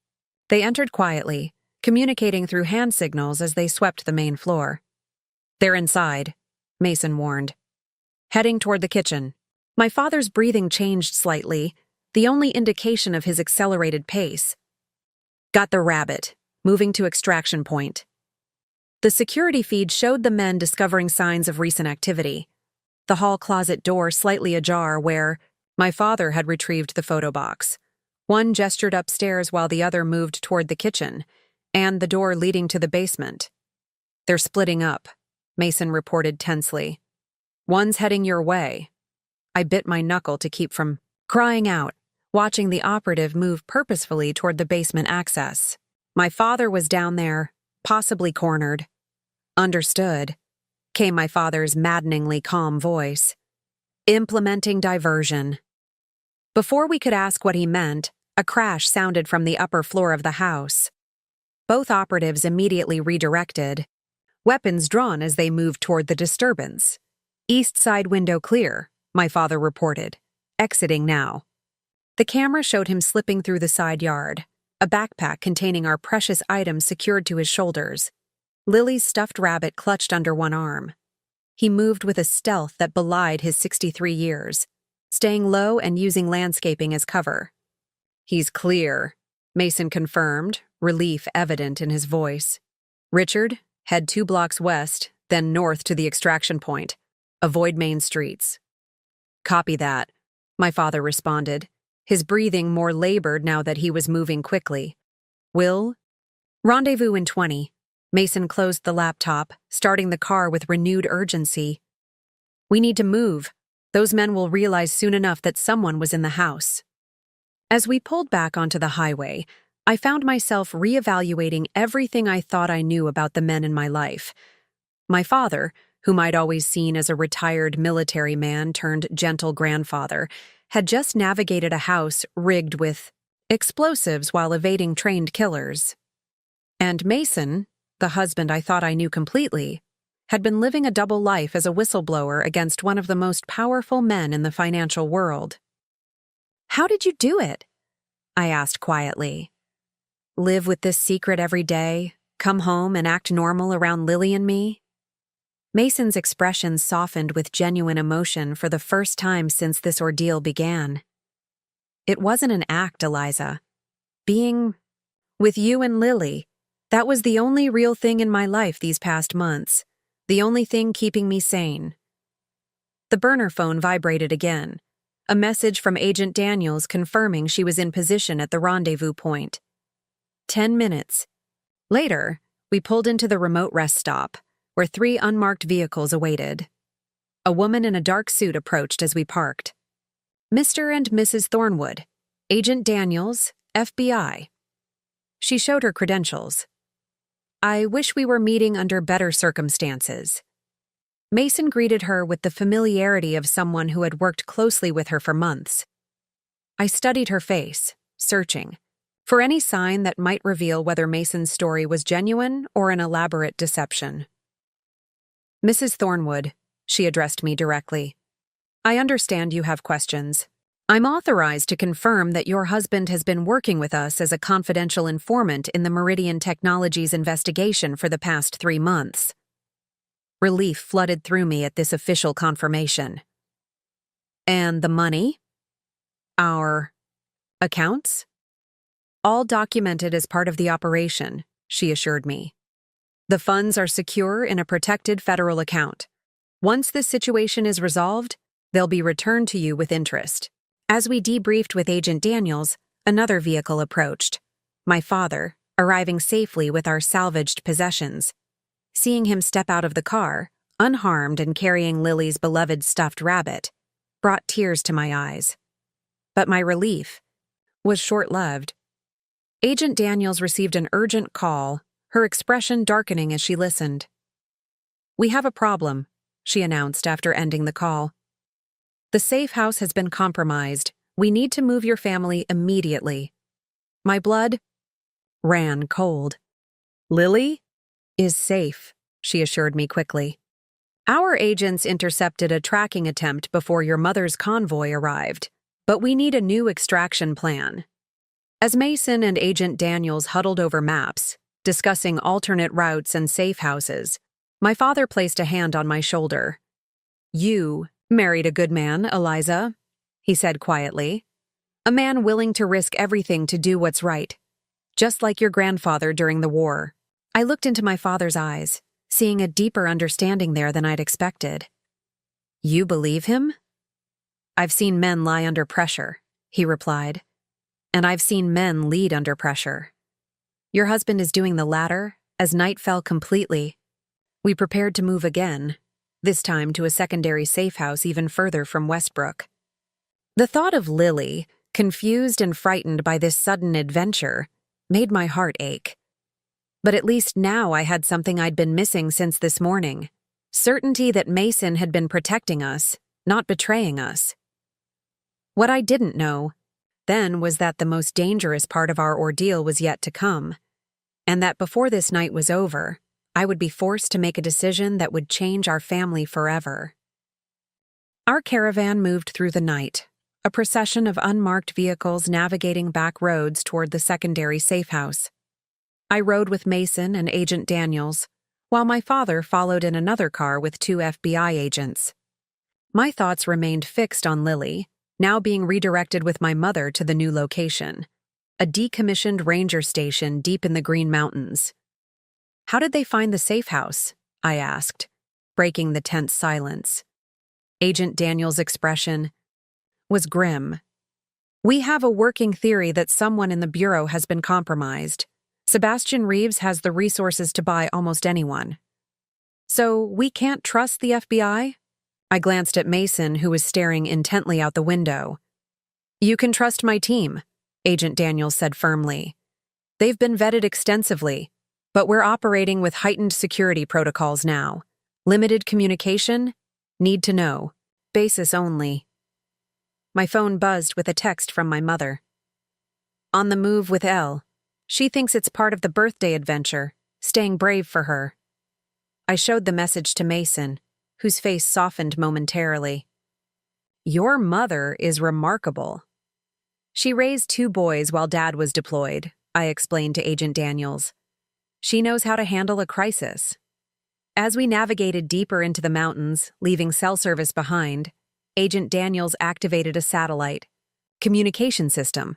They entered quietly, communicating through hand signals as they swept the main floor. "They're inside," Mason warned. "Heading toward the kitchen." My father's breathing changed slightly, the only indication of his accelerated pace. "Got the rabbit. Moving to extraction point." The security feed showed the men discovering signs of recent activity. The hall closet door slightly ajar where my father had retrieved the photo box. One gestured upstairs while the other moved toward the kitchen, and the door leading to the basement. They're splitting up, Mason reported tensely. One's heading your way. I bit my knuckle to keep from crying out, watching the operative move purposefully toward the basement access. My father was down there, possibly cornered. Understood, came my father's maddeningly calm voice. Implementing diversion. Before we could ask what he meant, a crash sounded from the upper floor of the house. Both operatives immediately redirected, weapons drawn as they moved toward the disturbance. East side window clear, my father reported, exiting now. The camera showed him slipping through the side yard, a backpack containing our precious items secured to his shoulders. Lily's stuffed rabbit clutched under one arm. He moved with a stealth that belied his 63 years, staying low and using landscaping as cover. He's clear, Mason confirmed, relief evident in his voice. Richard, head 2 blocks west, then north to the extraction point. Avoid main streets. Copy that, my father responded, his breathing more labored now that he was moving quickly. Will? Rendezvous in 20. Mason closed the laptop, starting the car with renewed urgency. We need to move. Those men will realize soon enough that someone was in the house. As we pulled back onto the highway, I found myself reevaluating everything I thought I knew about the men in my life. My father, whom I'd always seen as a retired military man turned gentle grandfather, had just navigated a house rigged with explosives while evading trained killers. And Mason, the husband I thought I knew completely, had been living a double life as a whistleblower against one of the most powerful men in the financial world. How did you do it? I asked quietly. Live with this secret every day, come home and act normal around Lily and me? Mason's expression softened with genuine emotion for the first time since this ordeal began. It wasn't an act, Eliza. Being with you and Lily, that was the only real thing in my life these past months, the only thing keeping me sane. The burner phone vibrated again, a message from Agent Daniels confirming she was in position at the rendezvous point. 10 minutes. Later, we pulled into the remote rest stop, where 3 unmarked vehicles awaited. A woman in a dark suit approached as we parked. Mr. and Mrs. Thornwood, Agent Daniels, FBI. She showed her credentials. I wish we were meeting under better circumstances. Mason greeted her with the familiarity of someone who had worked closely with her for months. I studied her face, searching, for any sign that might reveal whether Mason's story was genuine or an elaborate deception. Mrs. Thornwood, she addressed me directly. I understand you have questions. I'm authorized to confirm that your husband has been working with us as a confidential informant in the Meridian Technologies investigation for the past 3 months. Relief flooded through me at this official confirmation. And the money? Our accounts? All documented as part of the operation, she assured me. The funds are secure in a protected federal account. Once this situation is resolved, they'll be returned to you with interest. As we debriefed with Agent Daniels, another vehicle approached. My father, arriving safely with our salvaged possessions. Seeing him step out of the car, unharmed and carrying Lily's beloved stuffed rabbit, brought tears to my eyes. But my relief was short-lived. Agent Daniels received an urgent call, her expression darkening as she listened. We have a problem, she announced after ending the call. The safe house has been compromised. We need to move your family immediately. My blood ran cold. Lily is safe, she assured me quickly. Our agents intercepted a tracking attempt before your mother's convoy arrived, but we need a new extraction plan. As Mason and Agent Daniels huddled over maps, discussing alternate routes and safe houses, my father placed a hand on my shoulder. You married a good man, Eliza, he said quietly. A man willing to risk everything to do what's right, just like your grandfather during the war. I looked into my father's eyes, seeing a deeper understanding there than I'd expected. You believe him? I've seen men lie under pressure, he replied. And I've seen men lead under pressure. Your husband is doing the latter, as night fell completely. We prepared to move again, this time to a secondary safe house even further from Westbrook. The thought of Lily, confused and frightened by this sudden adventure, made my heart ache. But at least now I had something I'd been missing since this morning. Certainty that Mason had been protecting us, not betraying us. What I didn't know then was that the most dangerous part of our ordeal was yet to come, and that before this night was over, I would be forced to make a decision that would change our family forever. Our caravan moved through the night, a procession of unmarked vehicles navigating back roads toward the secondary safe house. I rode with Mason and Agent Daniels, while my father followed in another car with 2 FBI agents. My thoughts remained fixed on Lily, now being redirected with my mother to the new location, a decommissioned ranger station deep in the Green Mountains. How did they find the safe house? I asked, breaking the tense silence. Agent Daniels' expression was grim. We have a working theory that someone in the Bureau has been compromised. Sebastian Reeves has the resources to buy almost anyone. So we can't trust the FBI? I glanced at Mason, who was staring intently out the window. You can trust my team, Agent Daniels said firmly. They've been vetted extensively, but we're operating with heightened security protocols now. Limited communication, need to know, basis only. My phone buzzed with a text from my mother. On the move with Elle. She thinks it's part of the birthday adventure, staying brave for her. I showed the message to Mason, whose face softened momentarily. Your mother is remarkable. She raised 2 boys while Dad was deployed, I explained to Agent Daniels. She knows how to handle a crisis. As we navigated deeper into the mountains, leaving cell service behind, Agent Daniels activated a satellite communication system.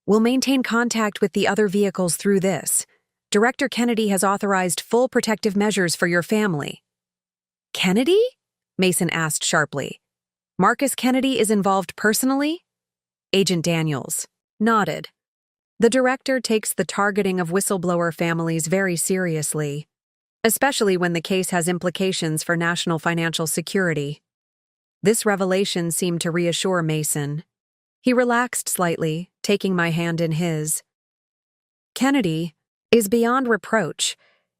We'll maintain contact with the other vehicles through this. Director Kennedy has authorized full protective measures for your family. Kennedy? Mason asked sharply. Marcus Kennedy is involved personally? Agent Daniels nodded. The director takes the targeting of whistleblower families very seriously, especially when the case has implications for national financial security. This revelation seemed to reassure Mason. He relaxed slightly, taking my hand in his. Kennedy is beyond reproach.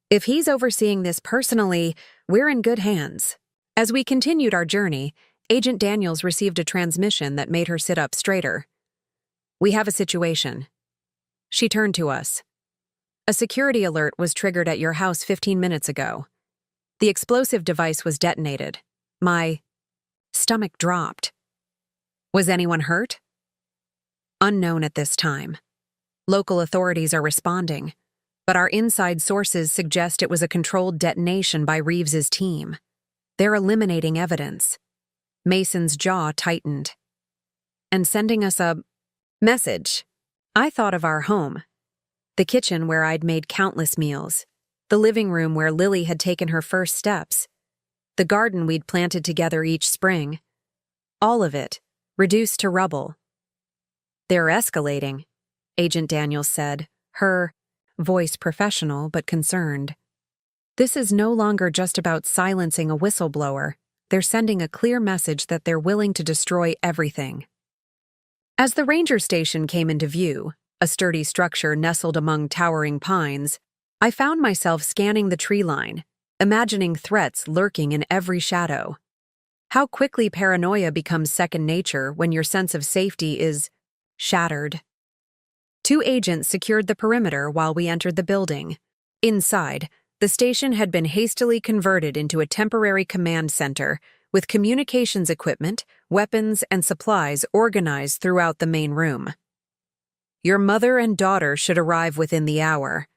If he's overseeing this personally, we're in good hands. As we continued our journey, Agent Daniels received a transmission that made her sit up straighter. We have a situation. She turned to us. A security alert was triggered at your house 15 minutes ago. The explosive device was detonated. My stomach dropped. Was anyone hurt? Unknown at this time. Local authorities are responding, but our inside sources suggest it was a controlled detonation by Reeves's team. They're eliminating evidence. Mason's jaw tightened. And sending us a message. I thought of our home. The kitchen where I'd made countless meals. The living room where Lily had taken her first steps. The garden we'd planted together each spring. All of it, reduced to rubble. They're escalating, Agent Daniels said, her voice professional but concerned. This is no longer just about silencing a whistleblower. They're sending a clear message that they're willing to destroy everything. As the ranger station came into view, a sturdy structure nestled among towering pines, I found myself scanning the tree line, imagining threats lurking in every shadow. How quickly paranoia becomes second nature when your sense of safety is shattered. 2 agents secured the perimeter while we entered the building. Inside, the station had been hastily converted into a temporary command center with communications equipment, weapons, and supplies organized throughout the main room. Your mother and daughter should arrive within the hour,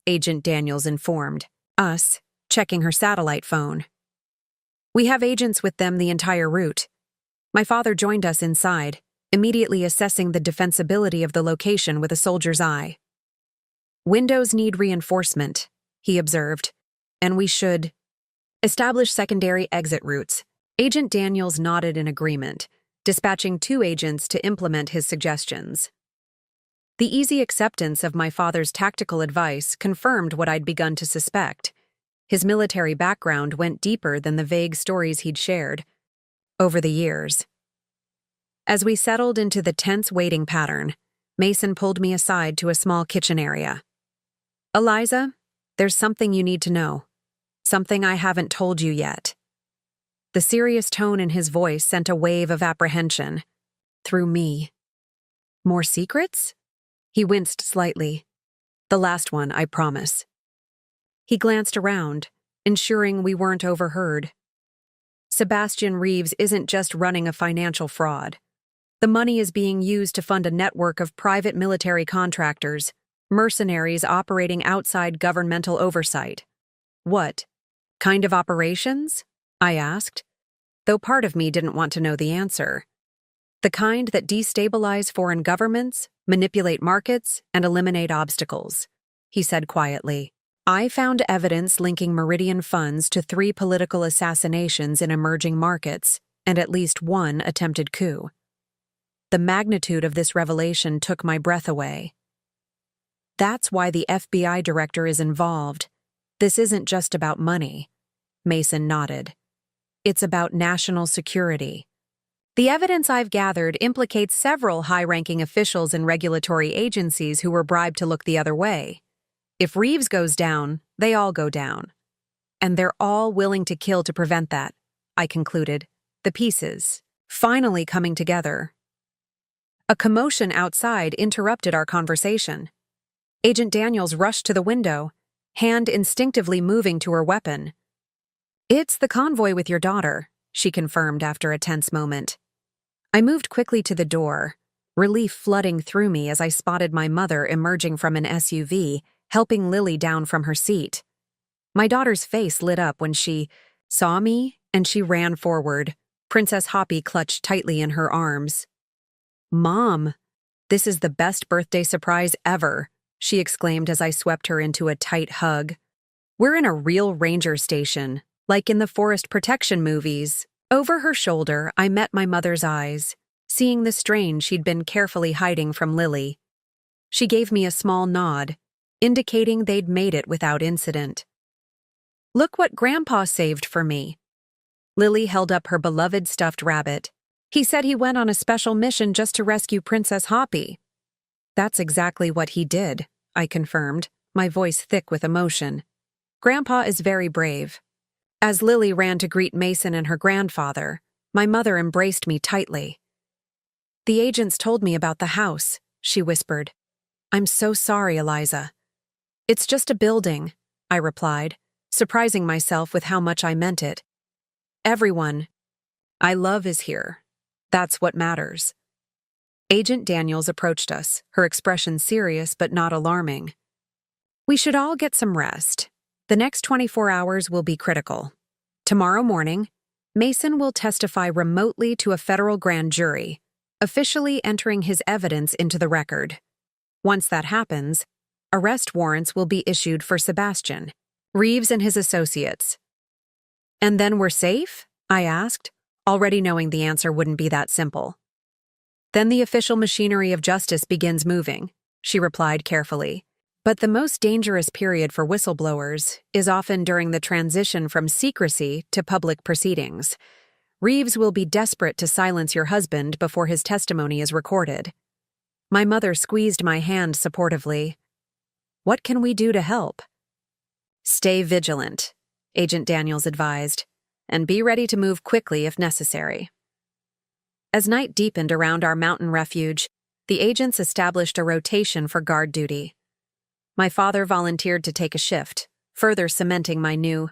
Agent Daniels informed us, checking her satellite phone. We have agents with them the entire route. My father joined us inside, immediately assessing the defensibility of the location with a soldier's eye. Windows need reinforcement, he observed, and we should establish secondary exit routes. Agent Daniels nodded in agreement, dispatching 2 agents to implement his suggestions. The easy acceptance of my father's tactical advice confirmed what I'd begun to suspect. His military background went deeper than the vague stories he'd shared over the years. As we settled into the tense waiting pattern, Mason pulled me aside to a small kitchen area. "Eliza, there's something you need to know. Something I haven't told you yet." The serious tone in his voice sent a wave of apprehension through me. "More secrets?" He winced slightly. "The last one, I promise." He glanced around, ensuring we weren't overheard. "Sebastian Reeves isn't just running a financial fraud. The money is being used to fund a network of private military contractors, mercenaries operating outside governmental oversight." "What kind of operations?" I asked, though part of me didn't want to know the answer. "The kind that destabilize foreign governments, manipulate markets, and eliminate obstacles," he said quietly. "I found evidence linking Meridian funds to 3 political assassinations in emerging markets and at least 1 attempted coup." The magnitude of this revelation took my breath away. "That's why the FBI director is involved. This isn't just about money." Mason nodded. "It's about national security. The evidence I've gathered implicates several high-ranking officials and regulatory agencies who were bribed to look the other way. If Reeves goes down, they all go down. And they're all willing to kill to prevent that," I concluded, the pieces finally coming together. A commotion outside interrupted our conversation. Agent Daniels rushed to the window, hand instinctively moving to her weapon. "It's the convoy with your daughter," she confirmed after a tense moment. I moved quickly to the door, relief flooding through me as I spotted my mother emerging from an SUV, helping Lily down from her seat. My daughter's face lit up when she saw me, and she ran forward, Princess Hoppy clutched tightly in her arms. "Mom, this is the best birthday surprise ever," she exclaimed as I swept her into a tight hug. "We're in a real ranger station, like in the forest protection movies." Over her shoulder, I met my mother's eyes, seeing the strain she'd been carefully hiding from Lily. She gave me a small nod, indicating they'd made it without incident. "Look what Grandpa saved for me." Lily held up her beloved stuffed rabbit. "He said he went on a special mission just to rescue Princess Hoppy." "That's exactly what he did," I confirmed, my voice thick with emotion. "Grandpa is very brave." As Lily ran to greet Mason and her grandfather, my mother embraced me tightly. "The agents told me about the house," she whispered. "I'm so sorry, Eliza." "It's just a building," I replied, surprising myself with how much I meant it. "Everyone I love is here. That's what matters." Agent Daniels approached us, her expression serious but not alarming. "We should all get some rest. The next 24 hours will be critical. Tomorrow morning, Mason will testify remotely to a federal grand jury, officially entering his evidence into the record. Once that happens, arrest warrants will be issued for Sebastian, Reeves and his associates." "And then we're safe?" I asked, already knowing the answer wouldn't be that simple. "Then the official machinery of justice begins moving," she replied carefully. "But the most dangerous period for whistleblowers is often during the transition from secrecy to public proceedings. Reeves will be desperate to silence your husband before his testimony is recorded." My mother squeezed my hand supportively. "What can we do to help?" "Stay vigilant," Agent Daniels advised, "and be ready to move quickly if necessary." As night deepened around our mountain refuge, the agents established a rotation for guard duty. My father volunteered to take a shift, further cementing my new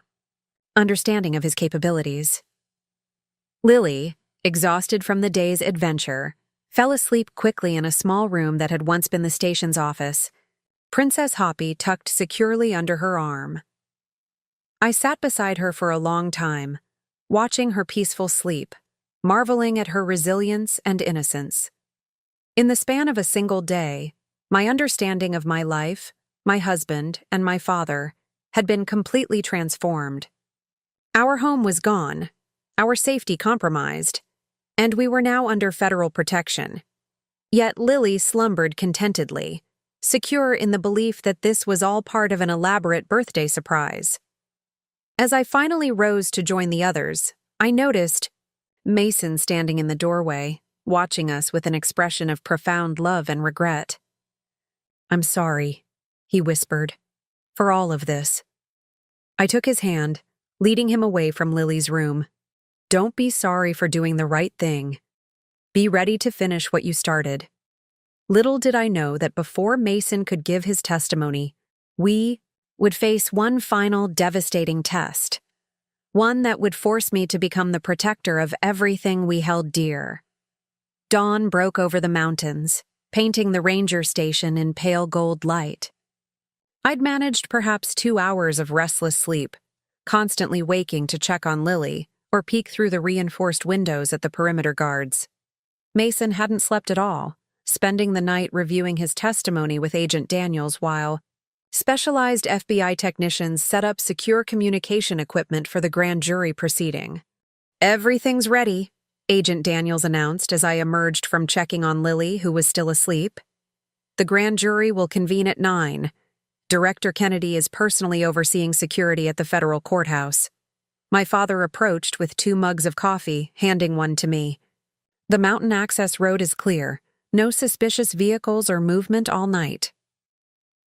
understanding of his capabilities. Lily, exhausted from the day's adventure, fell asleep quickly in a small room that had once been the station's office, Princess Hoppy tucked securely under her arm. I sat beside her for a long time, watching her peaceful sleep, marveling at her resilience and innocence. In the span of a single day, my understanding of my life, my husband, and my father had been completely transformed. Our home was gone, our safety compromised, and we were now under federal protection. Yet Lily slumbered contentedly, secure in the belief that this was all part of an elaborate birthday surprise. As I finally rose to join the others, I noticed Mason standing in the doorway, watching us with an expression of profound love and regret. "I'm sorry," he whispered, "for all of this." I took his hand, leading him away from Lily's room. "Don't be sorry for doing the right thing. Be ready to finish what you started." Little did I know that before Mason could give his testimony, we would face one final devastating test. One that would force me to become the protector of everything we held dear. Dawn broke over the mountains, painting the ranger station in pale gold light. I'd managed perhaps 2 hours of restless sleep, constantly waking to check on Lily or peek through the reinforced windows at the perimeter guards. Mason hadn't slept at all, spending the night reviewing his testimony with Agent Daniels while specialized FBI technicians set up secure communication equipment for the grand jury proceeding. "Everything's ready," Agent Daniels announced as I emerged from checking on Lily, who was still asleep. "The grand jury will convene at 9. Director Kennedy is personally overseeing security at the federal courthouse." My father approached with 2 mugs of coffee, handing one to me. "The mountain access road is clear. No suspicious vehicles or movement all night."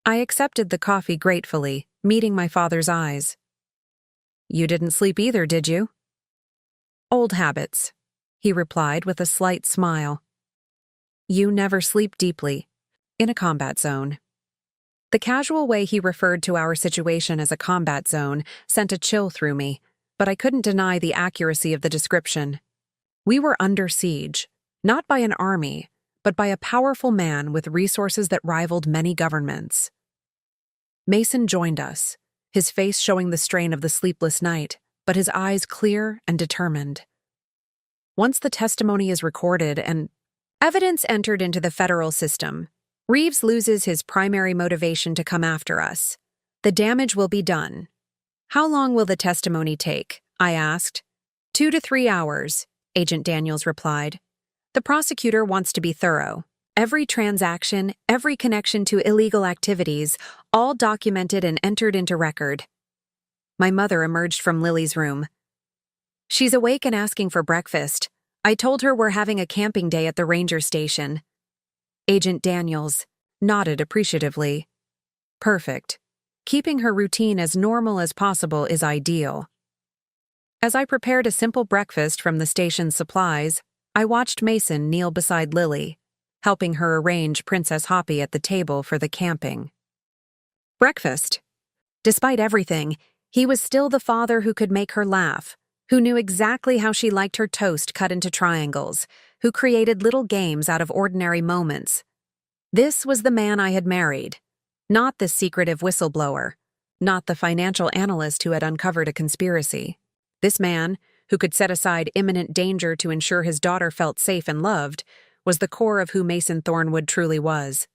I accepted the coffee gratefully, meeting my father's eyes. "You didn't sleep either, did you?" "Old habits," he replied with a slight smile. "You never sleep deeply in a combat zone." The casual way he referred to our situation as a combat zone sent a chill through me, but I couldn't deny the accuracy of the description. We were under siege, not by an army, but by a powerful man with resources that rivaled many governments. Mason joined us, his face showing the strain of the sleepless night, but his eyes clear and determined. Once the testimony is recorded and evidence entered into the federal system, Reeves loses his primary motivation to come after us. The damage will be done. "How long will the testimony take?" I asked. 2 to 3 hours, Agent Daniels replied. "The prosecutor wants to be thorough. Every transaction, every connection to illegal activities, all documented and entered into record." My mother emerged from Lily's room. "She's awake and asking for breakfast. I told her we're having a camping day at the ranger station." Agent Daniels nodded appreciatively. "Perfect. Keeping her routine as normal as possible is ideal." As I prepared a simple breakfast from the station's supplies, I watched Mason kneel beside Lily, helping her arrange Princess Hoppy at the table for the camping. Breakfast. Despite everything, he was still the father who could make her laugh, who knew exactly how she liked her toast cut into triangles, who created little games out of ordinary moments. This was the man I had married, not the secretive whistleblower, not the financial analyst who had uncovered a conspiracy. This man, who could set aside imminent danger to ensure his daughter felt safe and loved, was the core of who Mason Thornwood truly was.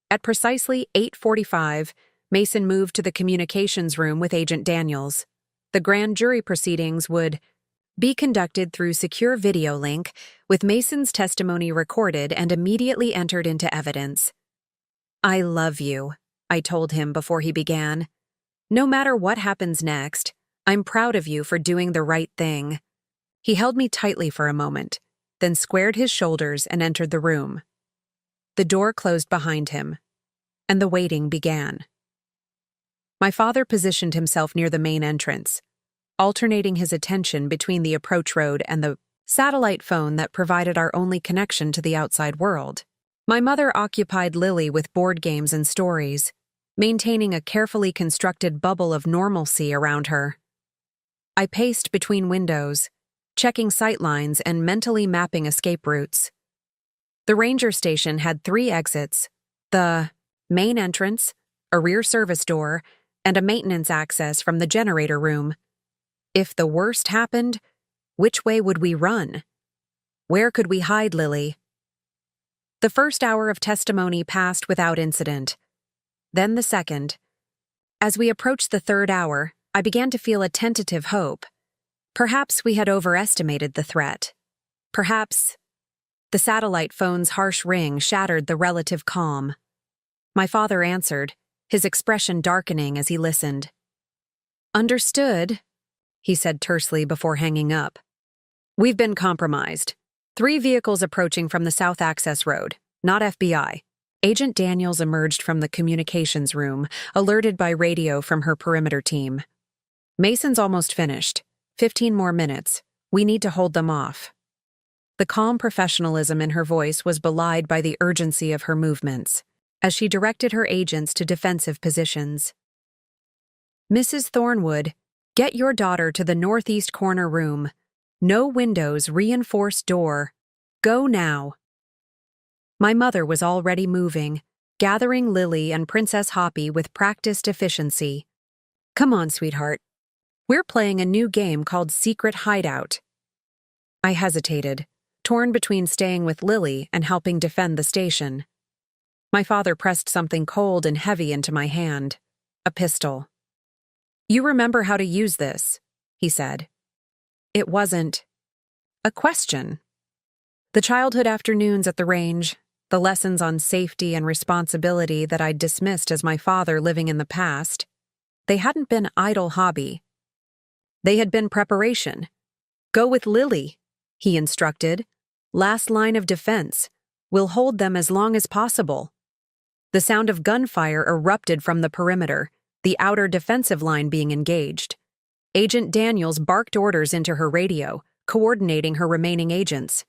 At precisely 8:45, Mason moved to the communications room with Agent Daniels. The grand jury proceedings would be conducted through secure video link, with Mason's testimony recorded and immediately entered into evidence. "I love you," I told him before he began. "No matter what happens next, I'm proud of you for doing the right thing." He held me tightly for a moment, then squared his shoulders and entered the room. The door closed behind him, and the waiting began. My father positioned himself near the main entrance, alternating his attention between the approach road and the satellite phone that provided our only connection to the outside world. My mother occupied Lily with board games and stories, maintaining a carefully constructed bubble of normalcy around her. I paced between windows, checking sightlines and mentally mapping escape routes. The ranger station had 3 exits: the main entrance, a rear service door, and a maintenance access from the generator room. If the worst happened, which way would we run? Where could we hide Lily? The first hour of testimony passed without incident. Then the second. As we approached the 3rd hour, I began to feel a tentative hope. Perhaps we had overestimated the threat. Perhaps The satellite phone's harsh ring shattered the relative calm. My father answered, his expression darkening as he listened. "Understood," he said tersely before hanging up. "We've been compromised. 3 vehicles approaching from the South Access Road, not FBI." Agent Daniels emerged from the communications room, alerted by radio from her perimeter team. "Mason's almost finished. 15 more minutes. We need to hold them off." The calm professionalism in her voice was belied by the urgency of her movements, as she directed her agents to defensive positions. "Mrs. Thornwood, get your daughter to the northeast corner room. No windows, reinforced door. Go now." My mother was already moving, gathering Lily and Princess Hoppy with practiced efficiency. "Come on, sweetheart. We're playing a new game called Secret Hideout." I hesitated, torn between staying with Lily and helping defend the station. My father pressed something cold and heavy into my hand, a pistol. "You remember how to use this," he said. It wasn't a question. The childhood afternoons at the range, the lessons on safety and responsibility that I'd dismissed as my father living in the past, they hadn't been idle hobby. They had been preparation. "Go with Lily," he instructed. "Last line of defense. We'll hold them as long as possible." The sound of gunfire erupted from the perimeter, the outer defensive line being engaged. Agent Daniels barked orders into her radio, coordinating her remaining agents.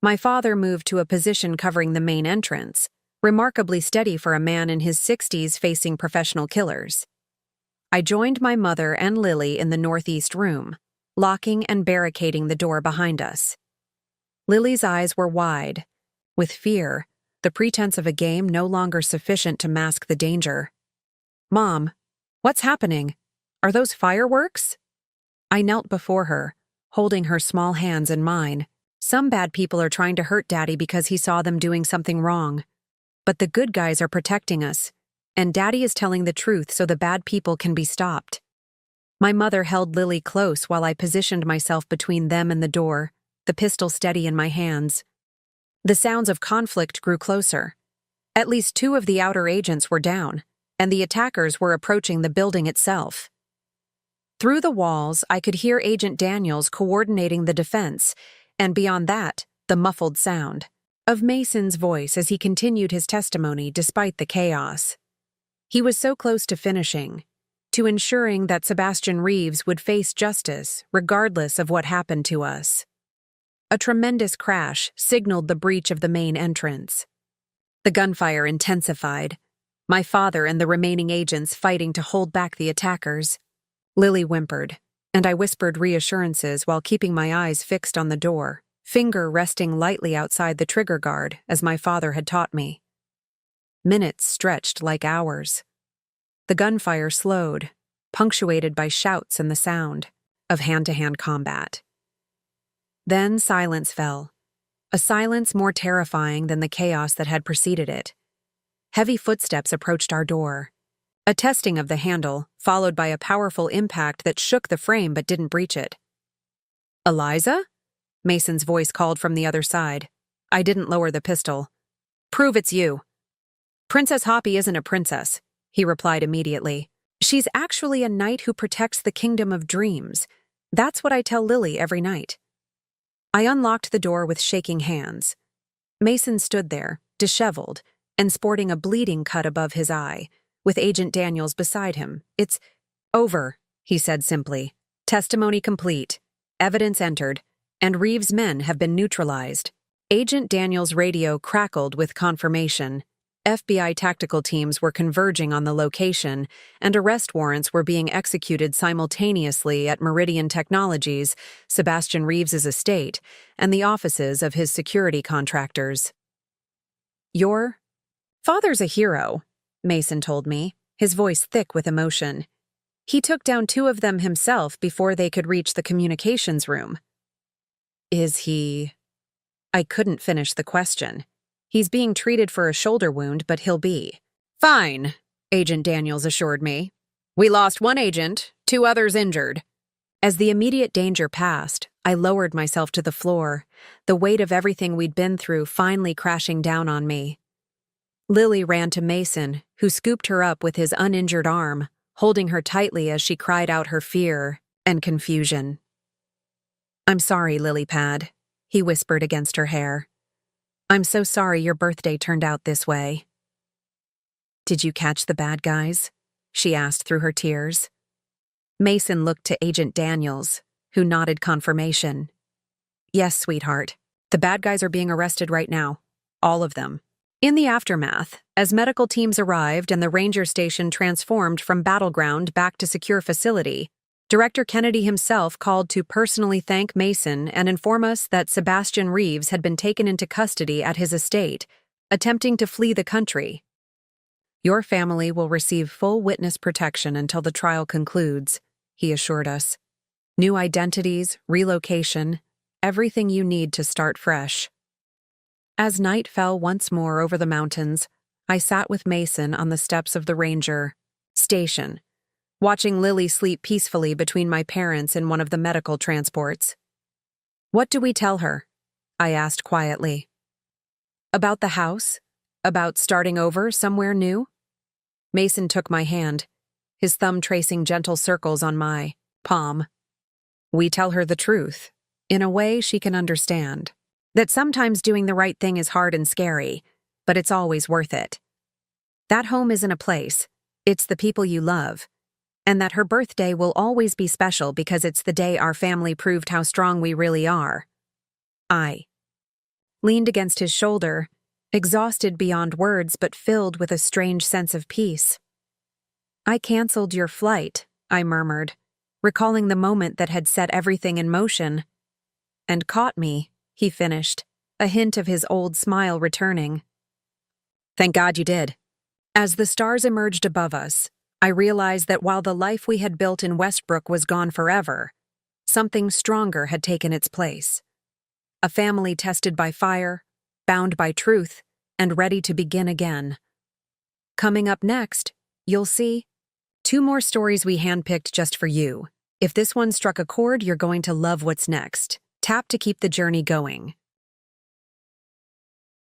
My father moved to a position covering the main entrance, remarkably steady for a man in his 60s facing professional killers. I joined my mother and Lily in the northeast room, locking and barricading the door behind us. Lily's eyes were wide, with fear, the pretense of a game no longer sufficient to mask the danger. "Mom, what's happening? Are those fireworks?" I knelt before her, holding her small hands in mine. "Some bad people are trying to hurt Daddy because he saw them doing something wrong. But the good guys are protecting us, and Daddy is telling the truth so the bad people can be stopped." My mother held Lily close while I positioned myself between them and the door, the pistol steady in my hands. The sounds of conflict grew closer. At least 2 of the outer agents were down, and the attackers were approaching the building itself. Through the walls, I could hear Agent Daniels coordinating the defense, and beyond that, the muffled sound of Mason's voice as he continued his testimony despite the chaos. He was so close to finishing, to ensuring that Sebastian Reeves would face justice regardless of what happened to us. A tremendous crash signaled the breach of the main entrance. The gunfire intensified, my father and the remaining agents fighting to hold back the attackers. Lily whimpered, and I whispered reassurances while keeping my eyes fixed on the door, finger resting lightly outside the trigger guard as my father had taught me. Minutes stretched like hours. The gunfire slowed, punctuated by shouts and the sound of hand-to-hand combat. Then silence fell, a silence more terrifying than the chaos that had preceded it. Heavy footsteps approached our door. A testing of the handle, followed by a powerful impact that shook the frame but didn't breach it. "Eliza?" Mason's voice called from the other side. I didn't lower the pistol. "Prove it's you." "Princess Hoppy isn't a princess," he replied immediately. "She's actually a knight who protects the kingdom of dreams. That's what I tell Lily every night." I unlocked the door with shaking hands. Mason stood there, disheveled, and sporting a bleeding cut above his eye, with Agent Daniels beside him. "It's over," he said simply. "Testimony complete. Evidence entered, and Reeves' men have been neutralized." Agent Daniels' radio crackled with confirmation. FBI tactical teams were converging on the location, and arrest warrants were being executed simultaneously at Meridian Technologies, Sebastian Reeves' estate, and the offices of his security contractors. "Your father's a hero," Mason told me, his voice thick with emotion. "He took down 2 of them himself before they could reach the communications room." "Is he—" I couldn't finish the question. "He's being treated for a shoulder wound, but he'll be fine," Agent Daniels assured me. "We lost 1 agent, 2 others injured." As the immediate danger passed, I lowered myself to the floor, the weight of everything we'd been through finally crashing down on me. Lily ran to Mason, who scooped her up with his uninjured arm, holding her tightly as she cried out her fear and confusion. "I'm sorry, Lily Pad," he whispered against her hair. "I'm so sorry your birthday turned out this way." "Did you catch the bad guys?" she asked through her tears. Mason looked to Agent Daniels, who nodded confirmation. "Yes, sweetheart. The bad guys are being arrested right now. All of them." In the aftermath, as medical teams arrived and the ranger station transformed from battleground back to secure facility, Director Kennedy himself called to personally thank Mason and inform us that Sebastian Reeves had been taken into custody at his estate, attempting to flee the country. "Your family will receive full witness protection until the trial concludes," he assured us. "New identities, relocation, everything you need to start fresh." As night fell once more over the mountains, I sat with Mason on the steps of the ranger station, watching Lily sleep peacefully between my parents in one of the medical transports. "What do we tell her?" I asked quietly. "About the house? About starting over somewhere new?" Mason took my hand, his thumb tracing gentle circles on my palm. "We tell her the truth, in a way she can understand. That sometimes doing the right thing is hard and scary, but it's always worth it. That home isn't a place, it's the people you love. And that her birthday will always be special because it's the day our family proved how strong we really are." I leaned against his shoulder, exhausted beyond words but filled with a strange sense of peace. "I canceled your flight," I murmured, recalling the moment that had set everything in motion. "And caught me," he finished, a hint of his old smile returning. "Thank God you did." As the stars emerged above us, I realized that while the life we had built in Westbrook was gone forever, something stronger had taken its place. A family tested by fire, bound by truth, and ready to begin again. Coming up next, you'll see 2 more stories we handpicked just for you. If this one struck a chord, you're going to love what's next. Tap to keep the journey going.